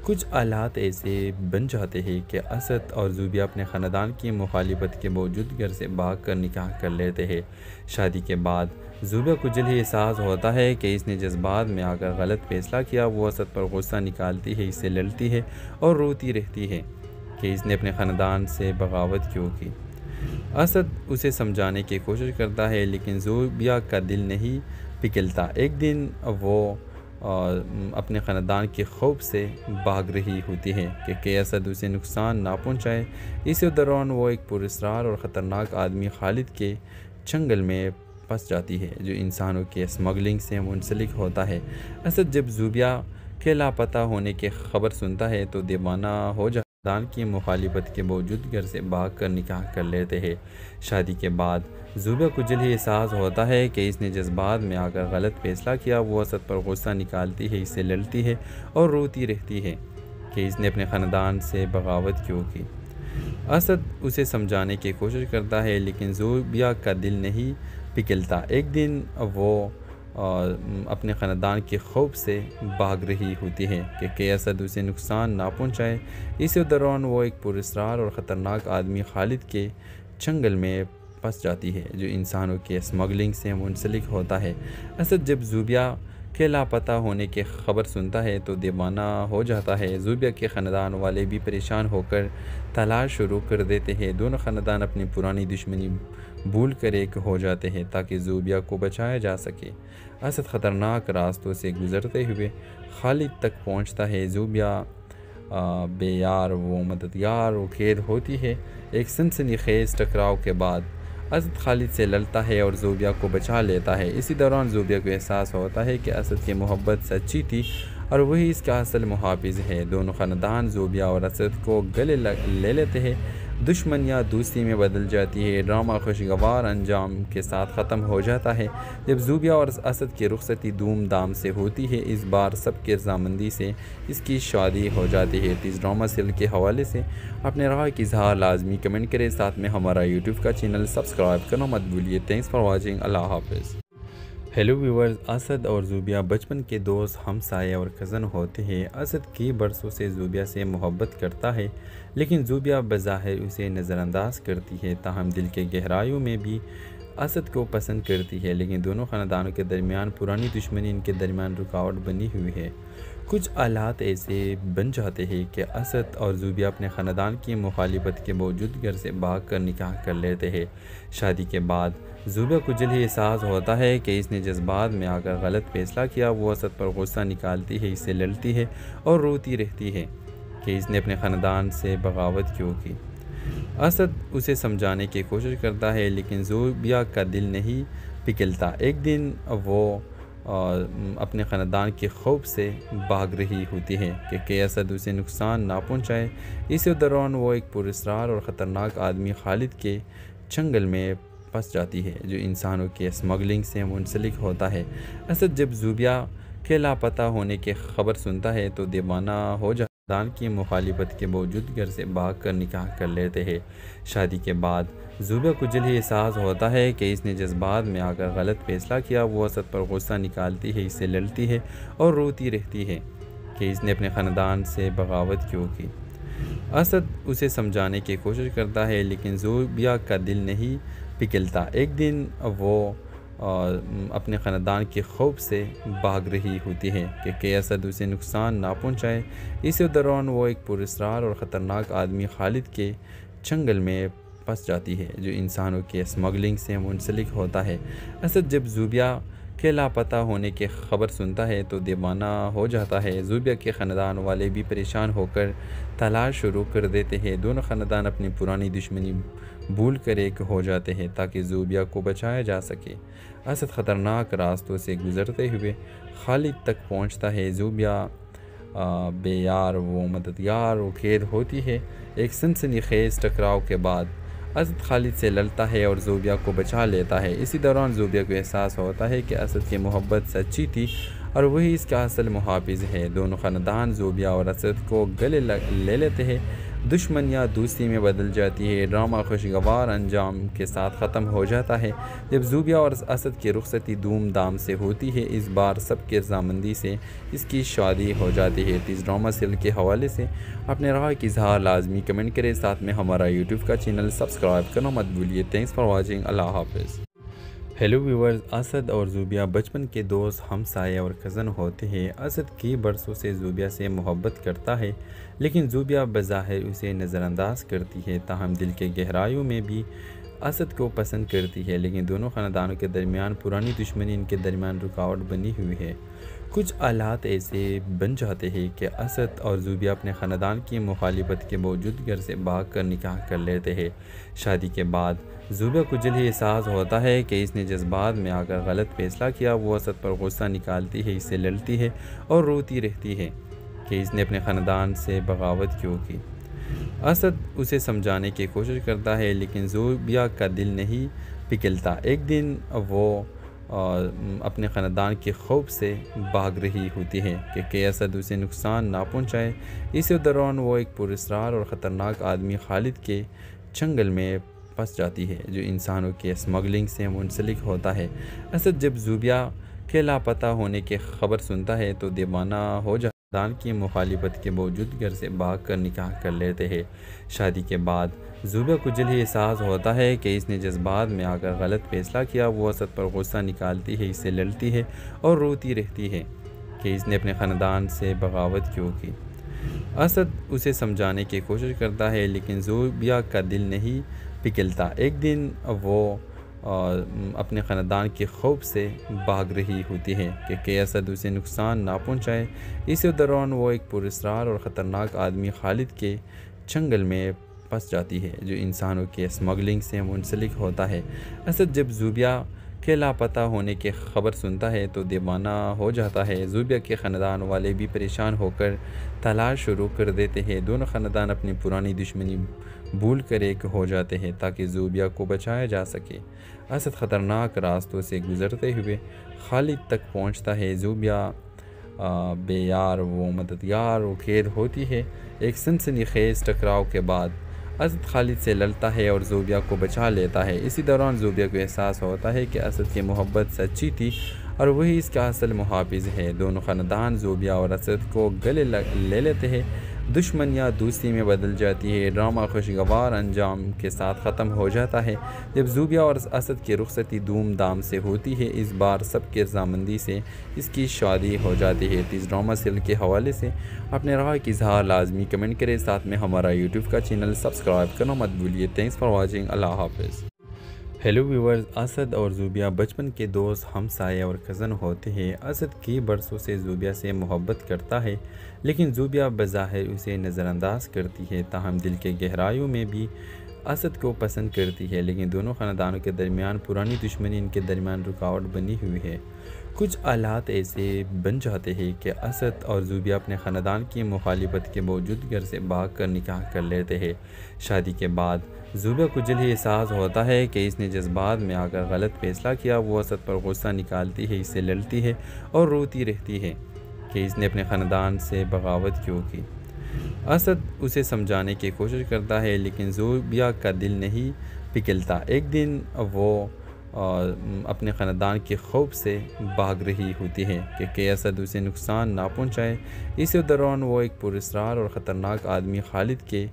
کچھ حالات ایسے بن جاتے ہیں کہ اسد اور زوبیا اپنے خاندان کی مخالفت کے باوجود گھر سے بھاگ کر نکاح کر لیتے ہیں۔ شادی کے بعد زوبیا کو جلد ہی احساس ہوتا ہے کہ اس نے جذبات میں آ کر غلط فیصلہ کیا۔ وہ اسد پر غصہ نکالتی ہے، اس سے لڑتی ہے اور روتی رہتی ہے کہ اس نے اپنے خاندان سے بغاوت کیوں کی۔ اسد اسے سمجھانے کی کوشش کرتا ہے لیکن زوبیا کا دل نہیں پگھلتا۔ ایک دن وہ اپنے خاندان کے خوف سے بھاگ رہی ہوتی ہے کہ اسد اسے نقصان نہ پہنچائے۔ اسی دوران وہ ایک پراسرار اور خطرناک آدمی خالد کے چنگل میں پھنس جاتی ہے جو انسانوں کی اسمگلنگ سے منسلک ہوتا ہے۔ اسد جب زوبیا کے لاپتہ ہونے کی خبر سنتا ہے تو دیوانہ ہو جاتا ہے۔ خاندان کی مخالفت کے باوجود گھر سے بھاگ کر نکاح کر لیتے ہیں۔ شادی کے بعد زوبیا کو جلد ہی احساس ہوتا ہے کہ اس نے جذبات میں آ کر غلط فیصلہ کیا۔ وہ اسد پر غصہ نکالتی ہے، اس سے لڑتی ہے اور روتی رہتی ہے کہ اس نے اپنے خاندان سے بغاوت کیوں کی۔ اسد اسے سمجھانے کی کوشش کرتا ہے لیکن زوبیا کا دل نہیں پگھلتا۔ ایک دن وہ اپنے خاندان کے خوف سے بھاگ رہی ہوتی ہے کہ اسد اسے نقصان نہ پہنچائے۔ اسی دوران وہ ایک پراسرار اور خطرناک آدمی خالد کے چنگل میں پھنس جاتی ہے جو انسانوں کے اسمگلنگ سے منسلک ہوتا ہے۔ اسد جب زوبیہ کے لاپتہ ہونے کی خبر سنتا ہے تو دیوانہ ہو جاتا ہے۔ زوبیہ کے خاندان والے بھی پریشان ہو کر تلاش شروع کر دیتے ہیں۔ دونوں خاندان اپنی پرانی دشمنی بھول کر ایک ہو جاتے ہیں تاکہ زوبیہ کو بچایا جا سکے۔ اسد خطرناک راستوں سے گزرتے ہوئے خالد تک پہنچتا ہے۔ زوبیہ بے یار و مددگار و قید ہوتی ہے۔ ایک سنسنی خیز ٹکراؤ کے بعد اسد خالد سے لڑتا ہے اور زوبیہ کو بچا لیتا ہے۔ اسی دوران زوبیہ کو احساس ہوتا ہے کہ اسد کی محبت سچی تھی اور وہی اس کا اصل محافظ ہے۔ دونوں خاندان زوبیہ اور اسد کو گلے لے لیتے ہیں۔ دشمنیاں دوستی میں بدل جاتی ہے۔ ڈرامہ خوشگوار انجام کے ساتھ ختم ہو جاتا ہے جب زوبیہ اور اسد کی رخصتی دھوم دھام سے ہوتی ہے۔ اس بار سب کی رضامندی سے اس کی شادی ہو جاتی ہے۔ اس ڈرامہ سیریل کے حوالے سے اپنے رائے کی اظہار لازمی کمنٹ کریں، ساتھ میں ہمارا یوٹیوب کا چینل سبسکرائب کرنا مت بھولیے۔ Thanks for watching. اللہ حافظ۔ ہیلو ویورز، اسد اور زوبیہ بچپن کے دوست، ہمسائے اور کزن ہوتے ہیں۔ اسد کئی برسوں سے زوبیہ سے محبت کرتا ہے لیکن زوبیہ بظاہر اسے نظر انداز کرتی ہے، تاہم دل کے گہرائیوں میں بھی اسد کو پسند کرتی ہے۔ لیکن دونوں خاندانوں کے درمیان پرانی دشمنی ان کے درمیان رکاوٹ بنی ہوئی ہے۔ کچھ حالات ایسے بن جاتے ہیں کہ اسد اور زوبیہ اپنے خاندان کی مخالفت کے باوجود گھر سے بھاگ کر نکاح کر لیتے ہیں۔ شادی کے بعد زوبیہ کو جلد ہی احساس ہوتا ہے کہ اس نے جذبات میں آ کر غلط فیصلہ کیا۔ وہ اسد پر غصہ نکالتی ہے، اس سے لڑتی ہے اور روتی رہتی ہے کہ اس نے اپنے خاندان سے بغاوت کیوں کی۔ اسد اسے سمجھانے کی کوشش کرتا ہے لیکن زوبیہ کا دل نہیں پگھلتا۔ ایک دن وہ اپنے خاندان کے خوف سے بھاگ رہی ہوتی ہے کہ اسد اسے نقصان نہ پہنچائے۔ اسی دوران وہ ایک پراسرار اور خطرناک آدمی خالد کے چنگل میں پھنس جاتی ہے جو انسانوں کے اسمگلنگ سے منسلک ہوتا ہے۔ اسد جب زوبیہ کے لاپتہ ہونے کی خبر سنتا ہے تو دیوانہ ہو جاتا ہے۔ خاندان کی مخالفت کے باوجود گھر سے بھاگ کر نکاح کر لیتے ہیں۔ شادی کے بعد زوبیہ کو جلد ہی احساس ہوتا ہے کہ اس نے جذبات میں آ کر غلط فیصلہ کیا۔ وہ اسد پر غصہ نکالتی ہے، اس سے لڑتی ہے اور روتی رہتی ہے کہ اس نے اپنے خاندان سے بغاوت کیوں کی۔ اسد اسے سمجھانے کی کوشش کرتا ہے لیکن زوبیہ کا دل نہیں پگھلتا۔ ایک دن وہ اپنے خاندان کے خوف سے بھاگ رہی ہوتی ہے کہ اسد اسے نقصان نہ پہنچائے۔ اسی دوران وہ ایک پراسرار اور خطرناک آدمی خالد کے چنگل میں پھنس جاتی ہے جو انسانوں کے اسمگلنگ سے منسلک ہوتا ہے۔ اسد جب زوبیہ کے لاپتہ ہونے کی خبر سنتا ہے تو دیوانہ ہو جاتا ہے۔ زوبیہ کے خاندان والے بھی پریشان ہو کر تلاش شروع کر دیتے ہیں۔ دونوں خاندان اپنی پرانی دشمنی بھول کر ایک ہو جاتے ہیں تاکہ زوبیہ کو بچایا جا سکے۔ اسد خطرناک راستوں سے گزرتے ہوئے خالد تک پہنچتا ہے۔ زوبیہ بے یار و مددگار و قید ہوتی ہے۔ ایک سنسنی خیز ٹکراؤ کے بعد اسد خالد سے لڑتا ہے اور زوبیہ کو بچا لیتا ہے۔ اسی دوران زوبیہ کو احساس ہوتا ہے کہ اسد کی محبت سچی تھی اور وہی اس کا اصل محافظ ہے۔ دونوں خاندان زوبیہ اور اسد کو گلے لے لیتے ہیں۔ دشمنیاں دوستی میں بدل جاتی ہے۔ ڈرامہ خوشگوار انجام کے ساتھ ختم ہو جاتا ہے جب زوبیہ اور اسد کی رخصتی دھوم دھام سے ہوتی ہے۔ اس بار سب کی رضامندی سے اس کی شادی ہو جاتی ہے۔ اس ڈرامہ سیریل کے حوالے سے اپنے رائے کی اظہار لازمی کمنٹ کریں، ساتھ میں ہمارا یوٹیوب کا چینل سبسکرائب کرنا مت بھولیے۔ Thanks for watching. اللہ حافظ۔ ہیلو ویورز، اسد اور زوبیہ بچپن کے دوست، ہمسائے اور کزن ہوتے ہیں۔ اسد کئی برسوں سے زوبیہ سے محبت کرتا ہے لیکن زوبیہ بظاہر اسے نظر انداز کرتی ہے، تاہم دل کے گہرائیوں میں بھی اسد کو پسند کرتی ہے۔ لیکن دونوں خاندانوں کے درمیان پرانی دشمنی ان کے درمیان رکاوٹ بنی ہوئی ہے۔ کچھ حالات ایسے بن جاتے ہیں کہ اسد اور زوبیہ اپنے خاندان کی مخالفت کے باوجود گھر سے بھاگ کر نکاح کر لیتے ہیں۔ شادی کے بعد زوبیہ کو جلد ہی احساس ہوتا ہے کہ اس نے جذبات میں آ کر غلط فیصلہ کیا۔ وہ اسد پر غصہ نکالتی ہے، اس سے لڑتی ہے اور روتی رہتی ہے کہ اس نے اپنے خاندان سے بغاوت کیوں کی۔ اسد اسے سمجھانے کی کوشش کرتا ہے لیکن زوبیہ کا دل نہیں پگھلتا۔ ایک دن وہ اپنے خاندان کے خوف سے بھاگ رہی ہوتی ہے کہ اسد اسے نقصان نہ پہنچائے۔ اسی دوران وہ ایک پراسرار اور خطرناک آدمی خالد کے چنگل میں پھنس جاتی ہے جو انسانوں کے اسمگلنگ سے منسلک ہوتا ہے۔ اسد جب زوبیہ کے لاپتہ ہونے کی خبر سنتا ہے تو دیوانہ ہو جاتا ہے۔ خاندان کی مخالفت کے باوجود گھر سے بھاگ کر نکاح کر لیتے ہیں۔ شادی کے بعد زوبیہ کو جلد ہی احساس ہوتا ہے کہ اس نے جذبات میں آ کر غلط فیصلہ کیا۔ وہ اسد پر غصہ نکالتی ہے، اس سے لڑتی ہے اور روتی رہتی ہے کہ اس نے اپنے خاندان سے بغاوت کیوں کی۔ اسد اسے سمجھانے کی کوشش کرتا ہے لیکن زوبیہ کا دل نہیں پگھلتا۔ ایک دن وہ اپنے خاندان کے خوف سے بھاگ رہی ہوتی ہے کہ اسد اسے نقصان نہ پہنچائے۔ اسی دوران وہ ایک پراسرار اور خطرناک آدمی خالد کے چنگل میں پھنس جاتی ہے جو انسانوں کے اسمگلنگ سے منسلک ہوتا ہے۔ اسد جب زوبیہ کے لاپتہ ہونے کی خبر سنتا ہے تو دیوانہ ہو جاتا ہے۔ زوبیہ کے خاندان والے بھی پریشان ہو کر تلاش شروع کر دیتے ہیں۔ دونوں خاندان اپنی پرانی دشمنی بھول کر ایک ہو جاتے ہیں تاکہ زوبیہ کو بچایا جا سکے۔ اسد خطرناک راستوں سے گزرتے ہوئے خالد تک پہنچتا ہے۔ زوبیہ بے یار و مددگار و قید ہوتی ہے۔ ایک سنسنی خیز ٹکراؤ کے بعد اسد خالد سے لڑتا ہے اور زوبیہ کو بچا لیتا ہے۔ اسی دوران زوبیہ کو احساس ہوتا ہے کہ اسد کی محبت سچی تھی اور وہی اس کا اصل محافظ ہے۔ دونوں خاندان زوبیہ اور اسد کو گلے لے لیتے ہیں۔ دشمنیاں دوستی میں بدل جاتی ہے۔ ڈرامہ خوشگوار انجام کے ساتھ ختم ہو جاتا ہے جب زوبیہ اور اسد کی رخصتی دھوم دھام سے ہوتی ہے۔ اس بار سب کی رضامندی سے اس کی شادی ہو جاتی ہے۔ اس ڈرامہ سیریل کے حوالے سے اپنے رائے کی اظہار لازمی کمنٹ کریں، ساتھ میں ہمارا یوٹیوب کا چینل سبسکرائب کرنا مت بھولیے۔ Thanks for watching. اللہ حافظ۔ ہیلو ویورز، اسد اور زوبیہ بچپن کے دوست، ہمسائے اور کزن ہوتے ہیں۔ اسد کئی برسوں سے زوبیہ سے محبت کرتا ہے لیکن زوبیہ بظاہر اسے نظر انداز کرتی ہے، تاہم دل کے گہرائیوں میں بھی اسد کو پسند کرتی ہے۔ لیکن دونوں خاندانوں کے درمیان پرانی دشمنی ان کے درمیان رکاوٹ بنی ہوئی ہے۔ کچھ حالات ایسے بن جاتے ہیں کہ اسد اور زوبیہ اپنے خاندان کی مخالفت کے باوجود گھر سے بھاگ کر نکاح کر لیتے ہیں۔ شادی کے بعد زوبیہ کو جلد ہی احساس ہوتا ہے کہ اس نے جذبات میں آ کر غلط فیصلہ کیا۔ وہ اسد پر غصہ نکالتی ہے، اس سے لڑتی ہے اور روتی رہتی ہے کہ اس نے اپنے خاندان سے بغاوت کیوں کی۔ اسد اسے سمجھانے کی کوشش کرتا ہے لیکن زوبیہ کا دل نہیں پگھلتا۔ ایک دن وہ اپنے خاندان کے خوف سے بھاگ رہی ہوتی ہے کہ اسد اسے نقصان نہ پہنچائے۔ اسی دوران وہ ایک پراسرار اور خطرناک آدمی خالد کے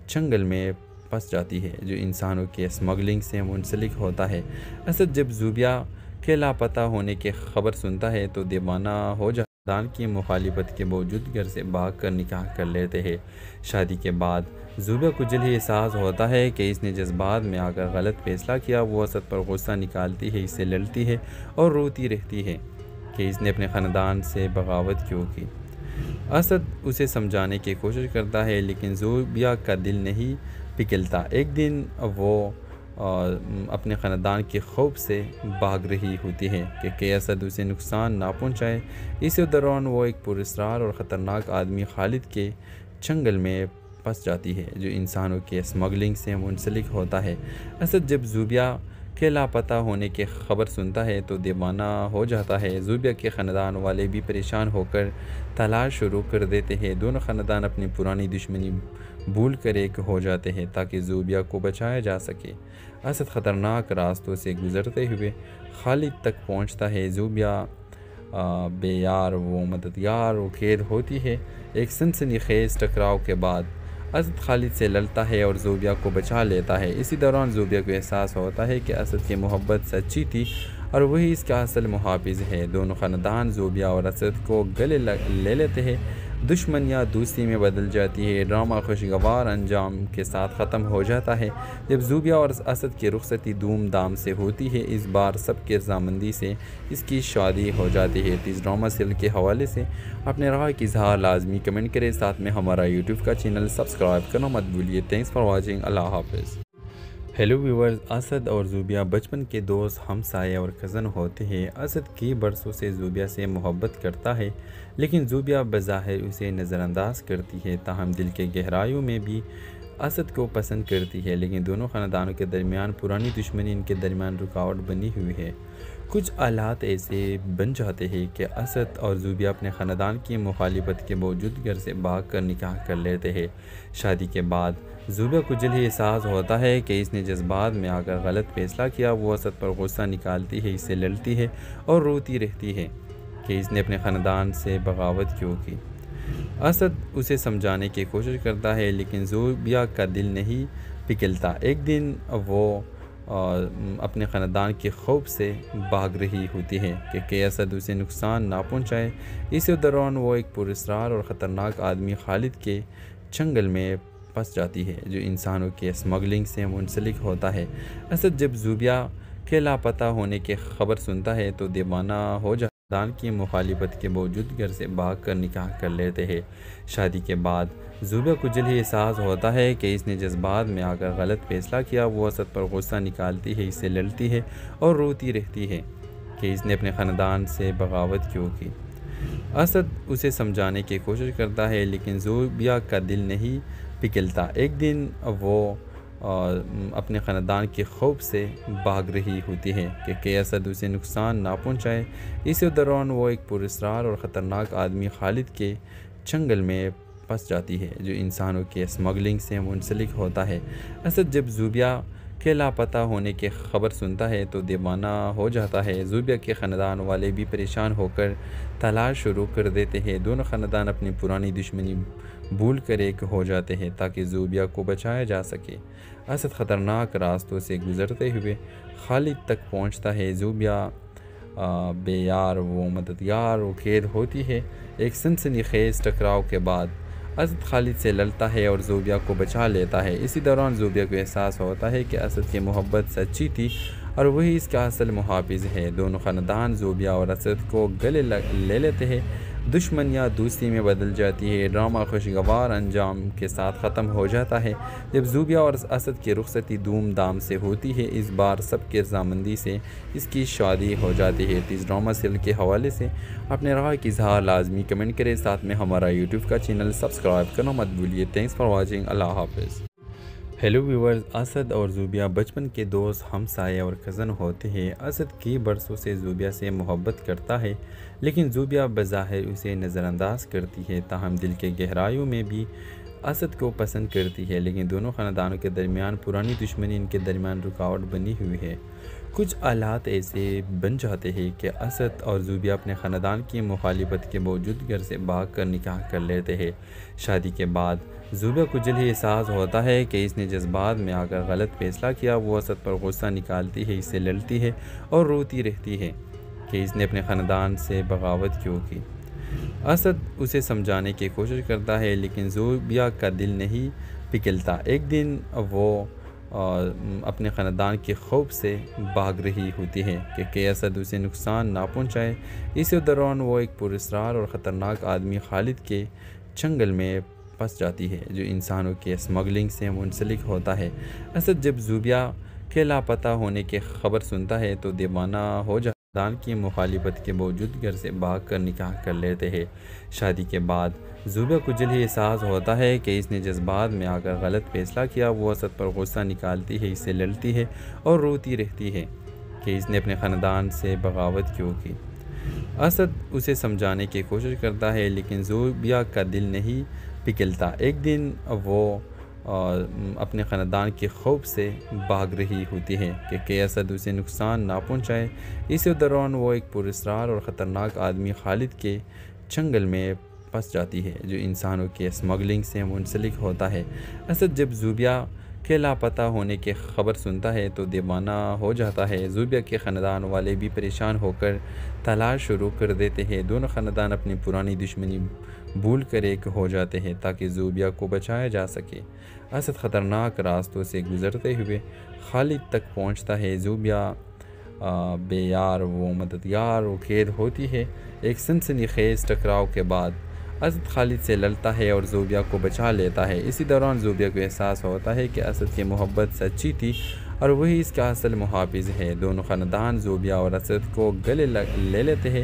چنگل میں پھنس جاتی ہے جو انسانوں کے اسمگلنگ سے منسلک ہوتا ہے۔ اسد جب زوبیہ کے لاپتہ ہونے کی خبر سنتا ہے تو دیوانہ ہو جاتا ہے۔ خاندان کی مخالفت کے باوجود گھر سے بھاگ کر نکاح کر لیتے ہیں۔ شادی کے بعد زوبیہ کو جلد ہی احساس ہوتا ہے کہ اس نے جذبات میں آ کر غلط فیصلہ کیا۔ وہ اسد پر غصہ نکالتی ہے، اس سے لڑتی ہے اور روتی رہتی ہے کہ اس نے اپنے خاندان سے بغاوت کیوں کی۔ اسد اسے سمجھانے کی کوشش کرتا ہے لیکن زوبیہ کا دل نہیں پگھلتا۔ ایک دن وہ اپنے خاندان کے خوف سے بھاگ رہی ہوتی ہے کہ اسد اسے نقصان نہ پہنچائے۔ اسی دوران وہ ایک پراسرار اور خطرناک آدمی خالد کے چنگل میں پھنس جاتی ہے جو انسانوں کے اسمگلنگ سے منسلک ہوتا ہے۔ اسد جب زوبیہ کے لاپتہ ہونے کی خبر سنتا ہے تو دیوانہ ہو جاتا ہے۔ زوبیہ کے خاندان والے بھی پریشان ہو کر تلاش شروع کر دیتے ہیں۔ دونوں خاندان اپنی پرانی دشمنی بھول کر ایک ہو جاتے ہیں تاکہ زوبیہ کو بچایا جا سکے۔ اسد خطرناک راستوں سے گزرتے ہوئے خالد تک پہنچتا ہے۔ زوبیہ بے یار و مددگار و قید ہوتی ہے۔ ایک سنسنی خیز ٹکراؤ کے بعد اسد خالد سے لڑتا ہے اور زوبیہ کو بچا لیتا ہے۔ اسی دوران زوبیہ کو احساس ہوتا ہے کہ اسد کی محبت سچی تھی اور وہی اس کا اصل محافظ ہے۔ دونوں خاندان زوبیہ اور اسد کو گلے لے لیتے ہیں۔ دشمنیاں دوستی میں بدل جاتی ہے۔ ڈرامہ خوشگوار انجام کے ساتھ ختم ہو جاتا ہے جب زوبیہ اور اسد کی رخصتی دھوم دھام سے ہوتی ہے۔ اس بار سب کی رضامندی سے اس کی شادی ہو جاتی ہے۔ اس ڈرامہ سیریل کے حوالے سے اپنے رائے کی اظہار لازمی کمنٹ کریں، ساتھ میں ہمارا یوٹیوب کا چینل سبسکرائب کرنا مت بھولیے۔ Thanks for watching. اللہ حافظ۔ ہیلو ویورز، اسد اور زوبیہ بچپن کے دوست، ہمسائے اور کزن ہوتے ہیں۔ اسد کئی برسوں سے زوبیہ سے محبت کرتا ہے لیکن زوبیہ بظاہر اسے نظر انداز کرتی ہے، تاہم دل کے گہرائیوں میں بھی اسد کو پسند کرتی ہے۔ لیکن دونوں خاندانوں کے درمیان پرانی دشمنی ان کے درمیان رکاوٹ بنی ہوئی ہے۔ کچھ آلات ایسے بن جاتے ہیں کہ اسد اور زوبیہ اپنے خاندان کی مخالفت کے باوجود گھر سے بھاگ کر نکاح کر لیتے ہیں۔ شادی کے بعد زوبیہ کو جلد ہی احساس ہوتا ہے کہ اس نے جذبات میں آ کر غلط فیصلہ کیا۔ وہ اسد پر غصہ نکالتی ہے، اس سے لڑتی ہے اور روتی رہتی ہے کہ اس نے اپنے خاندان سے بغاوت کیوں کی۔ اسد اسے سمجھانے کی کوشش کرتا ہے لیکن زوبیہ کا دل نہیں پگھلتا۔ ایک دن وہ اپنے خاندان کے خوف سے بھاگ رہی ہوتی ہے کہ اسد اسے نقصان نہ پہنچائے۔ اسی دوران وہ ایک پراسرار اور خطرناک آدمی خالد کے چنگل میں پھنس جاتی ہے جو انسانوں کے اسمگلنگ سے منسلک ہوتا ہے۔ اسد جب زوبیہ کے لاپتہ ہونے کی خبر سنتا ہے تو دیوانہ ہو جاتا ہے۔ خاندان کی مخالفت کے باوجود گھر سے بھاگ کر نکاح کر لیتے ہیں۔ شادی کے بعد زوبیہ کو جلد ہی احساس ہوتا ہے کہ اس نے جذبات میں آ کر غلط فیصلہ کیا۔ وہ اسد پر غصہ نکالتی ہے، اس سے لڑتی ہے اور روتی رہتی ہے کہ اس نے اپنے خاندان سے بغاوت کیوں کی۔ اسد اسے سمجھانے کی کوشش کرتا ہے لیکن زوبیہ کا دل نہیں پگھلتا۔ ایک دن وہ اپنے خاندان کے خوف سے بھاگ رہی ہوتی ہے کہ اسد اسے نقصان نہ پہنچائے۔ اسی دوران وہ ایک پراسرار اور خطرناک آدمی خالد کے چنگل میں پھنس جاتی ہے جو انسانوں کے اسمگلنگ سے منسلک ہوتا ہے۔ اسد جب زوبیہ کے لاپتہ ہونے کی خبر سنتا ہے تو دیوانہ ہو جاتا ہے۔ زوبیہ کے خاندان والے بھی پریشان ہو کر تلاش شروع کر دیتے ہیں۔ دونوں خاندان اپنی پرانی دشمنی بھول کر ایک ہو جاتے ہیں تاکہ زوبیہ کو بچایا جا سکے۔ اسد خطرناک راستوں سے گزرتے ہوئے خالد تک پہنچتا ہے۔ زوبیہ بے یار و مددگار و قید ہوتی ہے۔ ایک سنسنی خیز ٹکراؤ کے بعد اسد خالد سے لڑتا ہے اور زوبیہ کو بچا لیتا ہے۔ اسی دوران زوبیہ کو احساس ہوتا ہے کہ اسد کی محبت سچی تھی اور وہی اس کا اصل محافظ ہے۔ دونوں خاندان زوبیہ اور اسد کو گلے لے لیتے ہیں۔ دشمنیاں دوستی میں بدل جاتی ہے۔ ڈرامہ خوشگوار انجام کے ساتھ ختم ہو جاتا ہے جب زوبیہ اور اسد کی رخصتی دھوم دھام سے ہوتی ہے۔ اس بار سب کے رضامندی سے اس کی شادی ہو جاتی ہے۔ اس ڈرامہ سیریل کے حوالے سے اپنے رائے کی اظہار لازمی کمنٹ کریں، ساتھ میں ہمارا یوٹیوب کا چینل سبسکرائب کرنا مت بھولیے۔ Thanks for watching. اللہ حافظ۔ ہیلو ویورز، اسد اور زوبیہ بچپن کے دوست، ہمسائے اور کزن ہوتے ہیں۔ اسد کئی برسوں سے زوبیہ سے محبت کرتا ہے لیکن زوبیہ بظاہر اسے نظر انداز کرتی ہے، تاہم دل کے گہرائیوں میں بھی اسد کو پسند کرتی ہے۔ لیکن دونوں خاندانوں کے درمیان پرانی دشمنی ان کے درمیان رکاوٹ بنی ہوئی ہے۔ کچھ آلات ایسے بن جاتے ہیں کہ اسد اور زوبیہ اپنے خاندان کی مخالفت کے باوجود گھر سے بھاگ کر نکاح کر لیتے ہیں۔ شادی کے بعد زوبیہ کو جلد ہی احساس ہوتا ہے کہ اس نے جذبات میں آ کر غلط فیصلہ کیا۔ وہ اسد پر غصہ نکالتی ہے، اس سے لڑتی ہے اور روتی رہتی ہے کہ اس نے اپنے خاندان سے بغاوت کیوں کی۔ اسد اسے سمجھانے کی کوشش کرتا ہے لیکن زوبیہ کا دل نہیں پگھلتا۔ ایک دن وہ اپنے خاندان کے خوف سے بھاگ رہی ہوتی ہے کہ اسد اسے نقصان نہ پہنچائے۔ اسی دوران وہ ایک پراسرار اور خطرناک آدمی خالد کے چنگل میں پھنس جاتی ہے جو انسانوں کے اسمگلنگ سے منسلک ہوتا ہے۔ اسد جب زوبیہ کے لاپتہ ہونے کی خبر سنتا ہے تو دیوانہ ہو جاتا ہے۔ خاندان کی مخالفت کے باوجود گھر سے بھاگ کر نکاح کر لیتے ہیں۔ شادی کے بعد زوبیہ کو جلد ہی احساس ہوتا ہے کہ اس نے جذبات میں آ کر غلط فیصلہ کیا۔ وہ اسد پر غصہ نکالتی ہے، اس سے لڑتی ہے اور روتی رہتی ہے کہ اس نے اپنے خاندان سے بغاوت کیوں کی۔ اسد اسے سمجھانے کی کوشش کرتا ہے لیکن زوبیہ کا دل نہیں پگھلتا۔ ایک دن وہ اپنے خاندان کے خوف سے بھاگ رہی ہوتی ہے کہ اسد اسے نقصان نہ پہنچائے۔ اسی دوران وہ ایک پراسرار اور خطرناک آدمی خالد کے چنگل میں پھنس جاتی ہے جو انسانوں کے اسمگلنگ سے منسلک ہوتا ہے۔ اسد جب زوبیہ کے لاپتہ ہونے کی خبر سنتا ہے تو دیوانہ ہو جاتا ہے۔ زوبیہ کے خاندان والے بھی پریشان ہو کر تلاش شروع کر دیتے ہیں۔ دونوں خاندان اپنی پرانی دشمنی بھول کر ایک ہو جاتے ہیں تاکہ زوبیہ کو بچایا جا سکے۔ اسد خطرناک راستوں سے گزرتے ہوئے خالد تک پہنچتا ہے۔ زوبیہ بے یار و مددگار و قید ہوتی ہے۔ ایک سنسنی خیز ٹکراؤ کے بعد اسد خالد سے لڑتا ہے اور زوبیہ کو بچا لیتا ہے۔ اسی دوران زوبیہ کو احساس ہوتا ہے کہ اسد کی محبت سچی تھی اور وہی اس کا اصل محافظ ہے۔ دونوں خاندان زوبیہ اور اسد کو گلے لے لیتے ہیں۔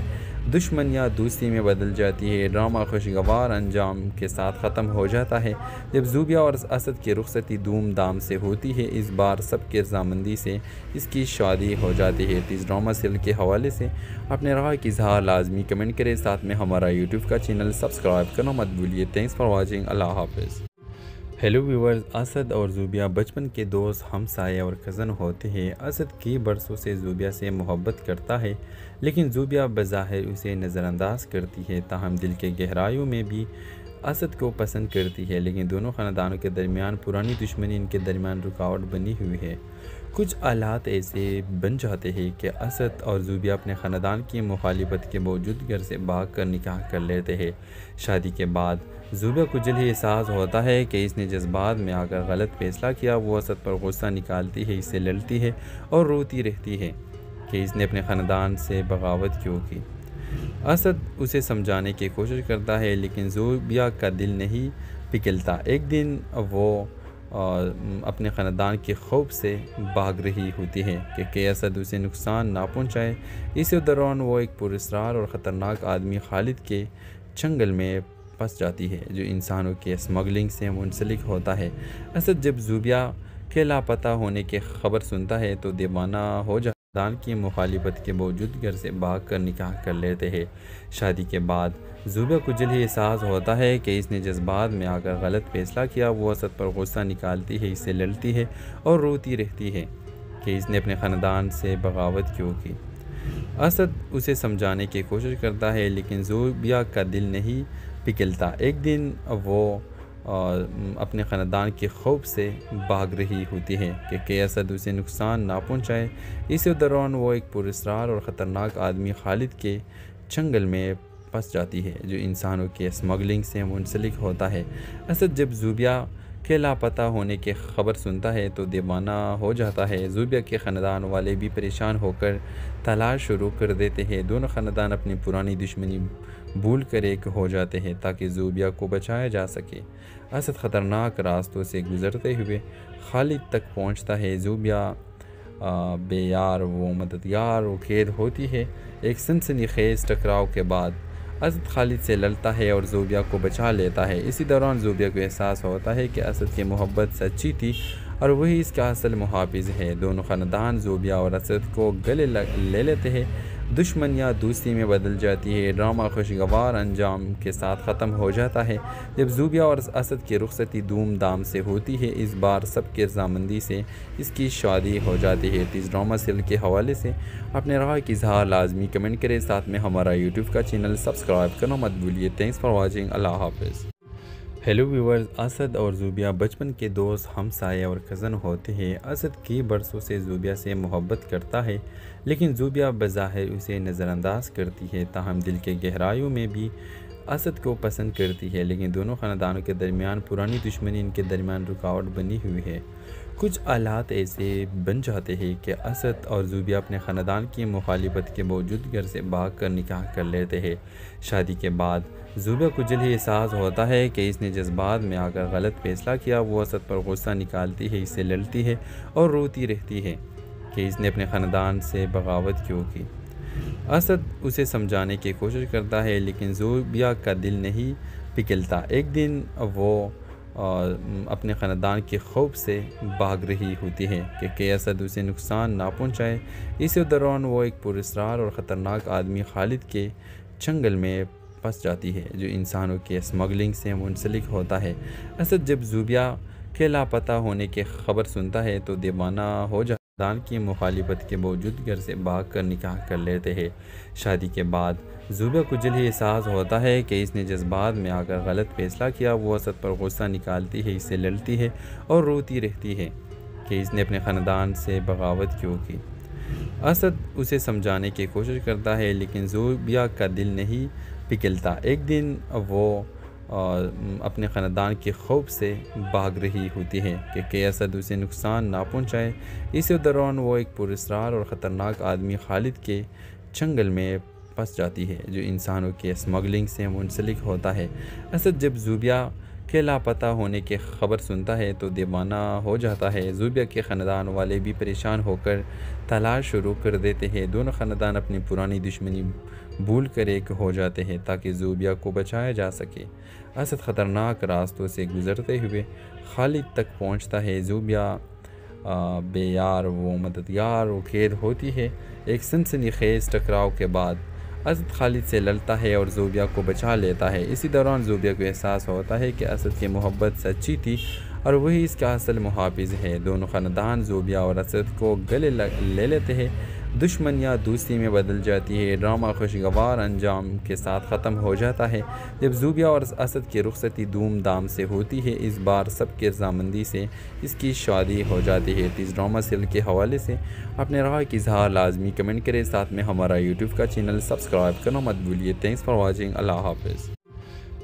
دشمن یا دوستی میں بدل جاتی ہے۔ ڈرامہ خوشگوار انجام کے ساتھ ختم ہو جاتا ہے جب زوبیا اور اسد کی رخصتی دھوم دھام سے ہوتی ہے۔ اس بار سب کی رضامندی سے اس کی شادی ہو جاتی ہے۔ اس ڈرامہ سیریل کے حوالے سے اپنے رائے کی اظہار لازمی کمنٹ کریں، ساتھ میں ہمارا یوٹیوب کا چینل سبسکرائب کرنا مت بھولیے۔ Thanks for watching. اللہ حافظ۔ ہیلو ویورز، اسد اور زوبیا بچپن کے دوست، ہمسائے اور کزن ہوتے ہیں۔ اسد کی برسوں سے زوبیا سے محبت کرتا ہے، لیکن زوبیا بظاہر اسے نظر انداز کرتی ہے، تاہم دل کے گہرائیوں میں بھی اسد کو پسند کرتی ہے۔ لیکن دونوں خاندانوں کے درمیان پرانی دشمنی ان کے درمیان رکاوٹ بنی ہوئی ہے۔ کچھ حالات ایسے بن جاتے ہیں کہ اسد اور زوبیا اپنے خاندان کی مخالفت کے باوجود گھر سے بھاگ کر نکاح کر لیتے ہیں۔ شادی کے بعد زوبیا کو جلد ہی احساس ہوتا ہے کہ اس نے جذبات میں آ کر غلط فیصلہ کیا۔ وہ اسد پر غصہ نکالتی ہے، اس سے لڑتی ہے اور روتی رہتی ہے کہ اس نے اپنے خاندان سے بغاوت کیوں کی۔ اسد اسے سمجھانے کی کوشش کرتا ہے، لیکن زوبیا کا دل نہیں پگھلتا۔ ایک دن وہ اپنے خاندان کے خوف سے بھاگ رہی ہوتی ہے کہ اسد اسے نقصان نہ پہنچائے۔ اسی دوران وہ ایک پراسرار اور خطرناک آدمی خالد کے چنگل میں پھنس جاتی ہے، جو انسانوں کے اسمگلنگ سے منسلک ہوتا ہے۔ اسد جب زوبیا کے لاپتہ ہونے کی خبر سنتا ہے تو دیوانہ ہو جاتا ہے۔ خاندان کی مخالفت کے باوجود گھر سے بھاگ کر نکاح کر لیتے ہیں۔ شادی کے بعد زوبیا کو جلد ہی احساس ہوتا ہے کہ اس نے جذبات میں آ کر غلط فیصلہ کیا۔ وہ اسد پر غصہ نکالتی ہے، اس سے لڑتی ہے اور روتی رہتی ہے کہ اس نے اپنے خاندان سے بغاوت کیوں کی۔ اسد اسے سمجھانے کی کوشش کرتا ہے، لیکن زوبیا کا دل نہیں پگھلتا۔ ایک دن وہ اپنے خاندان کے خوف سے بھاگ رہی ہوتی ہے کہ اسد اسے نقصان نہ پہنچائے۔ اسی دوران وہ ایک پراسرار اور خطرناک آدمی خالد کے چنگل میں پھنس جاتی ہے، جو انسانوں کے اسمگلنگ سے منسلک ہوتا ہے۔ اسد جب زوبیا کے لاپتہ ہونے کی خبر سنتا ہے تو دیوانہ ہو جاتا ہے۔ زوبیا کے خاندان والے بھی پریشان ہو کر تلاش شروع کر دیتے ہیں۔ دونوں خاندان اپنی پرانی دشمنی بھول کر ایک ہو جاتے ہیں تاکہ زوبیا کو بچایا جا سکے۔ اسد خطرناک راستوں سے گزرتے ہوئے خالد تک پہنچتا ہے۔ زوبیا بے یار و مددگار و قید ہوتی ہے۔ ایک سنسنی خیز ٹکراؤ کے بعد اسد خالد سے لڑتا ہے اور زوبیا کو بچا لیتا ہے۔ اسی دوران زوبیا کو احساس ہوتا ہے کہ اسد کی محبت سچی تھی اور وہی اس کا اصل محافظ ہے۔ دونوں خاندان زوبیا اور اسد کو گلے لے لیتے ہیں۔ دشمن یا دوستی میں بدل جاتی ہے۔ ڈرامہ خوشگوار انجام کے ساتھ ختم ہو جاتا ہے جب زوبیا اور اسد کی رخصتی دھوم دھام سے ہوتی ہے۔ اس بار سب کی رضامندی سے اس کی شادی ہو جاتی ہے۔ اس ڈرامہ سیریل کے حوالے سے اپنے رائے کی اظہار لازمی کمنٹ کریں، ساتھ میں ہمارا یوٹیوب کا چینل سبسکرائب کرنا مت بھولیے۔ Thanks for watching. اللہ حافظ۔ ہیلو ویورز، اسد اور زوبیا بچپن کے دوست، ہمسائے اور کزن ہوتے ہیں۔ اسد کی برسوں سے زوبیا سے محبت کرتا ہے، لیکن زوبیا بظاہر اسے نظر انداز کرتی ہے، تاہم دل کے گہرائیوں میں بھی اسد کو پسند کرتی ہے۔ لیکن دونوں خاندانوں کے درمیان پرانی دشمنی ان کے درمیان رکاوٹ بنی ہوئی ہے۔ کچھ حالات ایسے بن جاتے ہیں کہ اسد اور زوبیا اپنے خاندان کی مخالفت کے باوجود گھر سے بھاگ کر نکاح کر لیتے ہیں۔ شادی کے بعد زوبیا کو جلد ہی احساس ہوتا ہے کہ اس نے جذبات میں آ کر غلط فیصلہ کیا۔ وہ اسد پر غصہ نکالتی ہے، اس سے لڑتی ہے اور روتی رہتی ہے کہ اس نے اپنے خاندان سے بغاوت کیوں کی۔ اسد اسے سمجھانے کی کوشش کرتا ہے، لیکن زوبیا کا دل نہیں پگھلتا۔ ایک دن وہ اپنے خاندان کے خوف سے بھاگ رہی ہوتی ہے کہ اسد اسے نقصان نہ پہنچائے۔ اسی دوران وہ ایک پراسرار اور خطرناک آدمی خالد کے چنگل میں پھنس جاتی ہے، جو انسانوں کے اسمگلنگ سے منسلک ہوتا ہے۔ اسد جب زوبیا کے لاپتہ ہونے کی خبر سنتا ہے تو دیوانہ ہو جاتا ہے۔ خاندان کی مخالفت کے باوجود گھر سے بھاگ کر نکاح کر لیتے ہیں۔ شادی کے بعد زوبیا کو جلد ہی احساس ہوتا ہے کہ اس نے جذبات میں آ کر غلط فیصلہ کیا۔ وہ اسد پر غصہ نکالتی ہے، اس سے لڑتی ہے اور روتی رہتی ہے کہ اس نے اپنے خاندان سے بغاوت کیوں کی۔ اسد اسے سمجھانے کی کوشش کرتا ہے، لیکن زوبیا کا دل نہیں پگھلتا۔ ایک دن وہ اپنے خاندان کے خوف سے بھاگ رہی ہوتی ہے کہ اسد اسے نقصان نہ پہنچائے۔ اسی دوران وہ ایک پراسرار اور خطرناک آدمی خالد کے چنگل میں پھنس جاتی ہے، جو انسانوں کے اسمگلنگ سے منسلک ہوتا ہے۔ اسد جب زوبیا کے لاپتہ ہونے کی خبر سنتا ہے تو دیوانہ ہو جاتا ہے۔ زوبیا کے خاندان والے بھی پریشان ہو کر تلاش شروع کر دیتے ہیں۔ دونوں خاندان اپنی پرانی دشمنی بھول کر ایک ہو جاتے ہیں تاکہ زوبیا کو بچایا جا سکے۔ اسد خطرناک راستوں سے گزرتے ہوئے خالد تک پہنچتا ہے۔ زوبیا بے یار و مددگار و قید ہوتی ہے۔ ایک سنسنی خیز ٹکراؤ کے بعد اسد خالد سے لڑتا ہے اور زوبیا کو بچا لیتا ہے۔ اسی دوران زوبیا کو احساس ہوتا ہے کہ اسد کی محبت سچی تھی اور وہی اس کا اصل محافظ ہے۔ دونوں خاندان زوبیا اور اسد کو گلے لے لیتے ہیں۔ دشمنیاں دوستی میں بدل جاتی ہے۔ ڈرامہ خوشگوار انجام کے ساتھ ختم ہو جاتا ہے جب زوبیا اور اسد کی رخصتی دھوم دھام سے ہوتی ہے۔ اس بار سب کی رضامندی سے اس کی شادی ہو جاتی ہے۔ اس ڈرامہ سیریل کے حوالے سے اپنے رائے کی اظہار لازمی کمنٹ کریں، ساتھ میں ہمارا یوٹیوب کا چینل سبسکرائب کرنا مت بھولیے۔ Thanks for watching. اللہ حافظ۔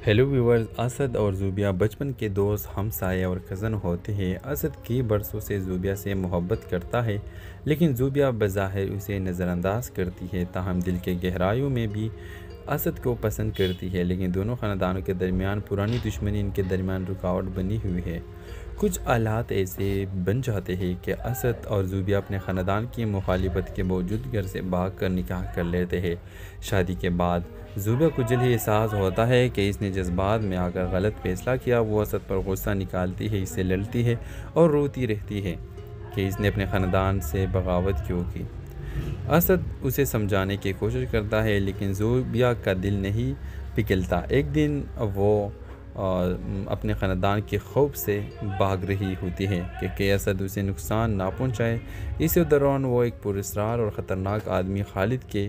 ہیلو ویورز، اسد اور زوبیا بچپن کے دوست، ہمسائے اور کزن ہوتے ہیں۔ اسد کئی برسوں سے زوبیا سے محبت کرتا ہے لیکن زوبیا بظاہر اسے نظر انداز کرتی ہے، تاہم دل کے گہرائیوں میں بھی اسد کو پسند کرتی ہے۔ لیکن دونوں خاندانوں کے درمیان پرانی دشمنی ان کے درمیان رکاوٹ بنی ہوئی ہے۔ کچھ حالات ایسے بن جاتے ہیں کہ اسد اور زوبیا اپنے خاندان کی مخالفت کے باوجود گھر سے بھاگ کر نکاح کر لیتے ہیں۔ شادی کے بعد زوبیا کو جلد ہی احساس ہوتا ہے کہ اس نے جذبات میں آ کر غلط فیصلہ کیا۔ وہ اسد پر غصہ نکالتی ہے، اس سے لڑتی ہے اور روتی رہتی ہے کہ اس نے اپنے خاندان سے بغاوت کیوں کی۔ اسد اسے سمجھانے کی کوشش کرتا ہے لیکن زوبیا کا دل نہیں پگھلتا۔ ایک دن وہ اپنے خاندان کے خوف سے بھاگ رہی ہوتی ہے کہ اسد اسے نقصان نہ پہنچائے۔ اسی دوران وہ ایک پراسرار اور خطرناک آدمی خالد کے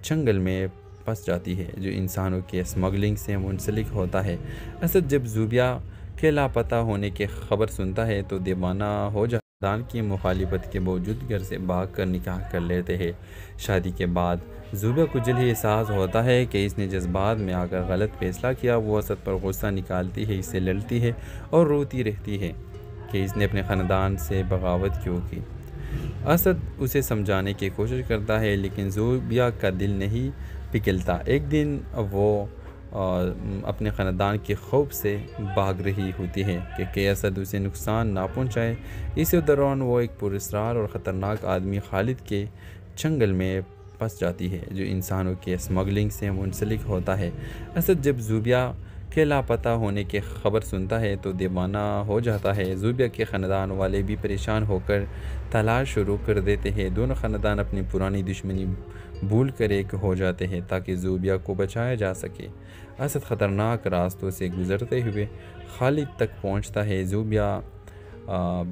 چنگل میں پھنس جاتی ہے جو انسانوں کے اسمگلنگ سے منسلک ہوتا ہے۔ اسد جب زوبیا کے لاپتہ ہونے کی خبر سنتا ہے تو دیوانہ ہو جاتا ہے۔ خاندان کی مخالفت کے باوجود گھر سے بھاگ کر نکاح کر لیتے ہیں۔ شادی کے بعد زوبیا کو جلد ہی احساس ہوتا ہے کہ اس نے جذبات میں آ کر غلط فیصلہ کیا۔ وہ اسد پر غصہ نکالتی ہے، اس سے لڑتی ہے اور روتی رہتی ہے کہ اس نے اپنے خاندان سے بغاوت کیوں کی۔ اسد اسے سمجھانے کی کوشش کرتا ہے لیکن زوبیا کا دل نہیں پگھلتا۔ ایک دن وہ اپنے خاندان کے خوف سے بھاگ رہی ہوتی ہے کہ اسد اسے نقصان نہ پہنچائے۔ اسی دوران وہ ایک پراسرار اور خطرناک آدمی خالد کے چنگل میں پھنس جاتی ہے جو انسانوں کے اسمگلنگ سے منسلک ہوتا ہے۔ اسد جب زوبیا کے لاپتہ ہونے کی خبر سنتا ہے تو دیوانہ ہو جاتا ہے۔ زوبیا کے خاندان والے بھی پریشان ہو کر تلاش شروع کر دیتے ہیں۔ دونوں خاندان اپنی پرانی دشمنی بھول کر ایک ہو جاتے ہیں تاکہ زوبیا کو بچایا جا سکے۔ اسد خطرناک راستوں سے گزرتے ہوئے خالد تک پہنچتا ہے۔ زوبیا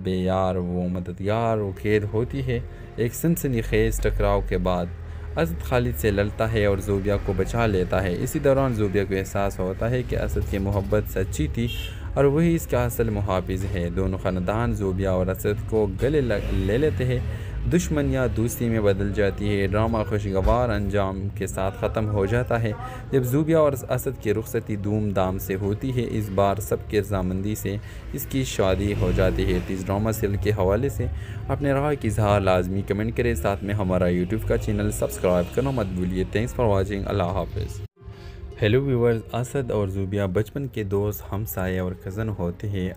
بے یار و مددگار و قید ہوتی ہے۔ ایک سنسنی خیز ٹکراؤ کے بعد اسد خالد سے لڑتا ہے اور زوبیا کو بچا لیتا ہے۔ اسی دوران زوبیا کو احساس ہوتا ہے کہ اسد کی محبت سچی تھی اور وہی اس کا اصل محافظ ہے۔ دونوں خاندان زوبیا اور اسد کو گلے لے لیتے ہیں۔ دشمنیاں دوستی میں بدل جاتی ہے۔ ڈرامہ خوشگوار انجام کے ساتھ ختم ہو جاتا ہے جب زوبیا اور اسد کی رخصتی دھوم دھام سے ہوتی ہے۔ اس بار سب کی رضامندی سے اس کی شادی ہو جاتی ہے۔ اس ڈرامہ سیریل کے حوالے سے اپنے رائے کی اظہار لازمی کمنٹ کریں، ساتھ میں ہمارا یوٹیوب کا چینل سبسکرائب کرنا مت بھولیے۔ Thanks for watching. اللہ حافظ۔ ہیلو ویورز، اسد اور زوبیا بچپن کے دوست، ہمسائے اور کزن ہوتے ہیں۔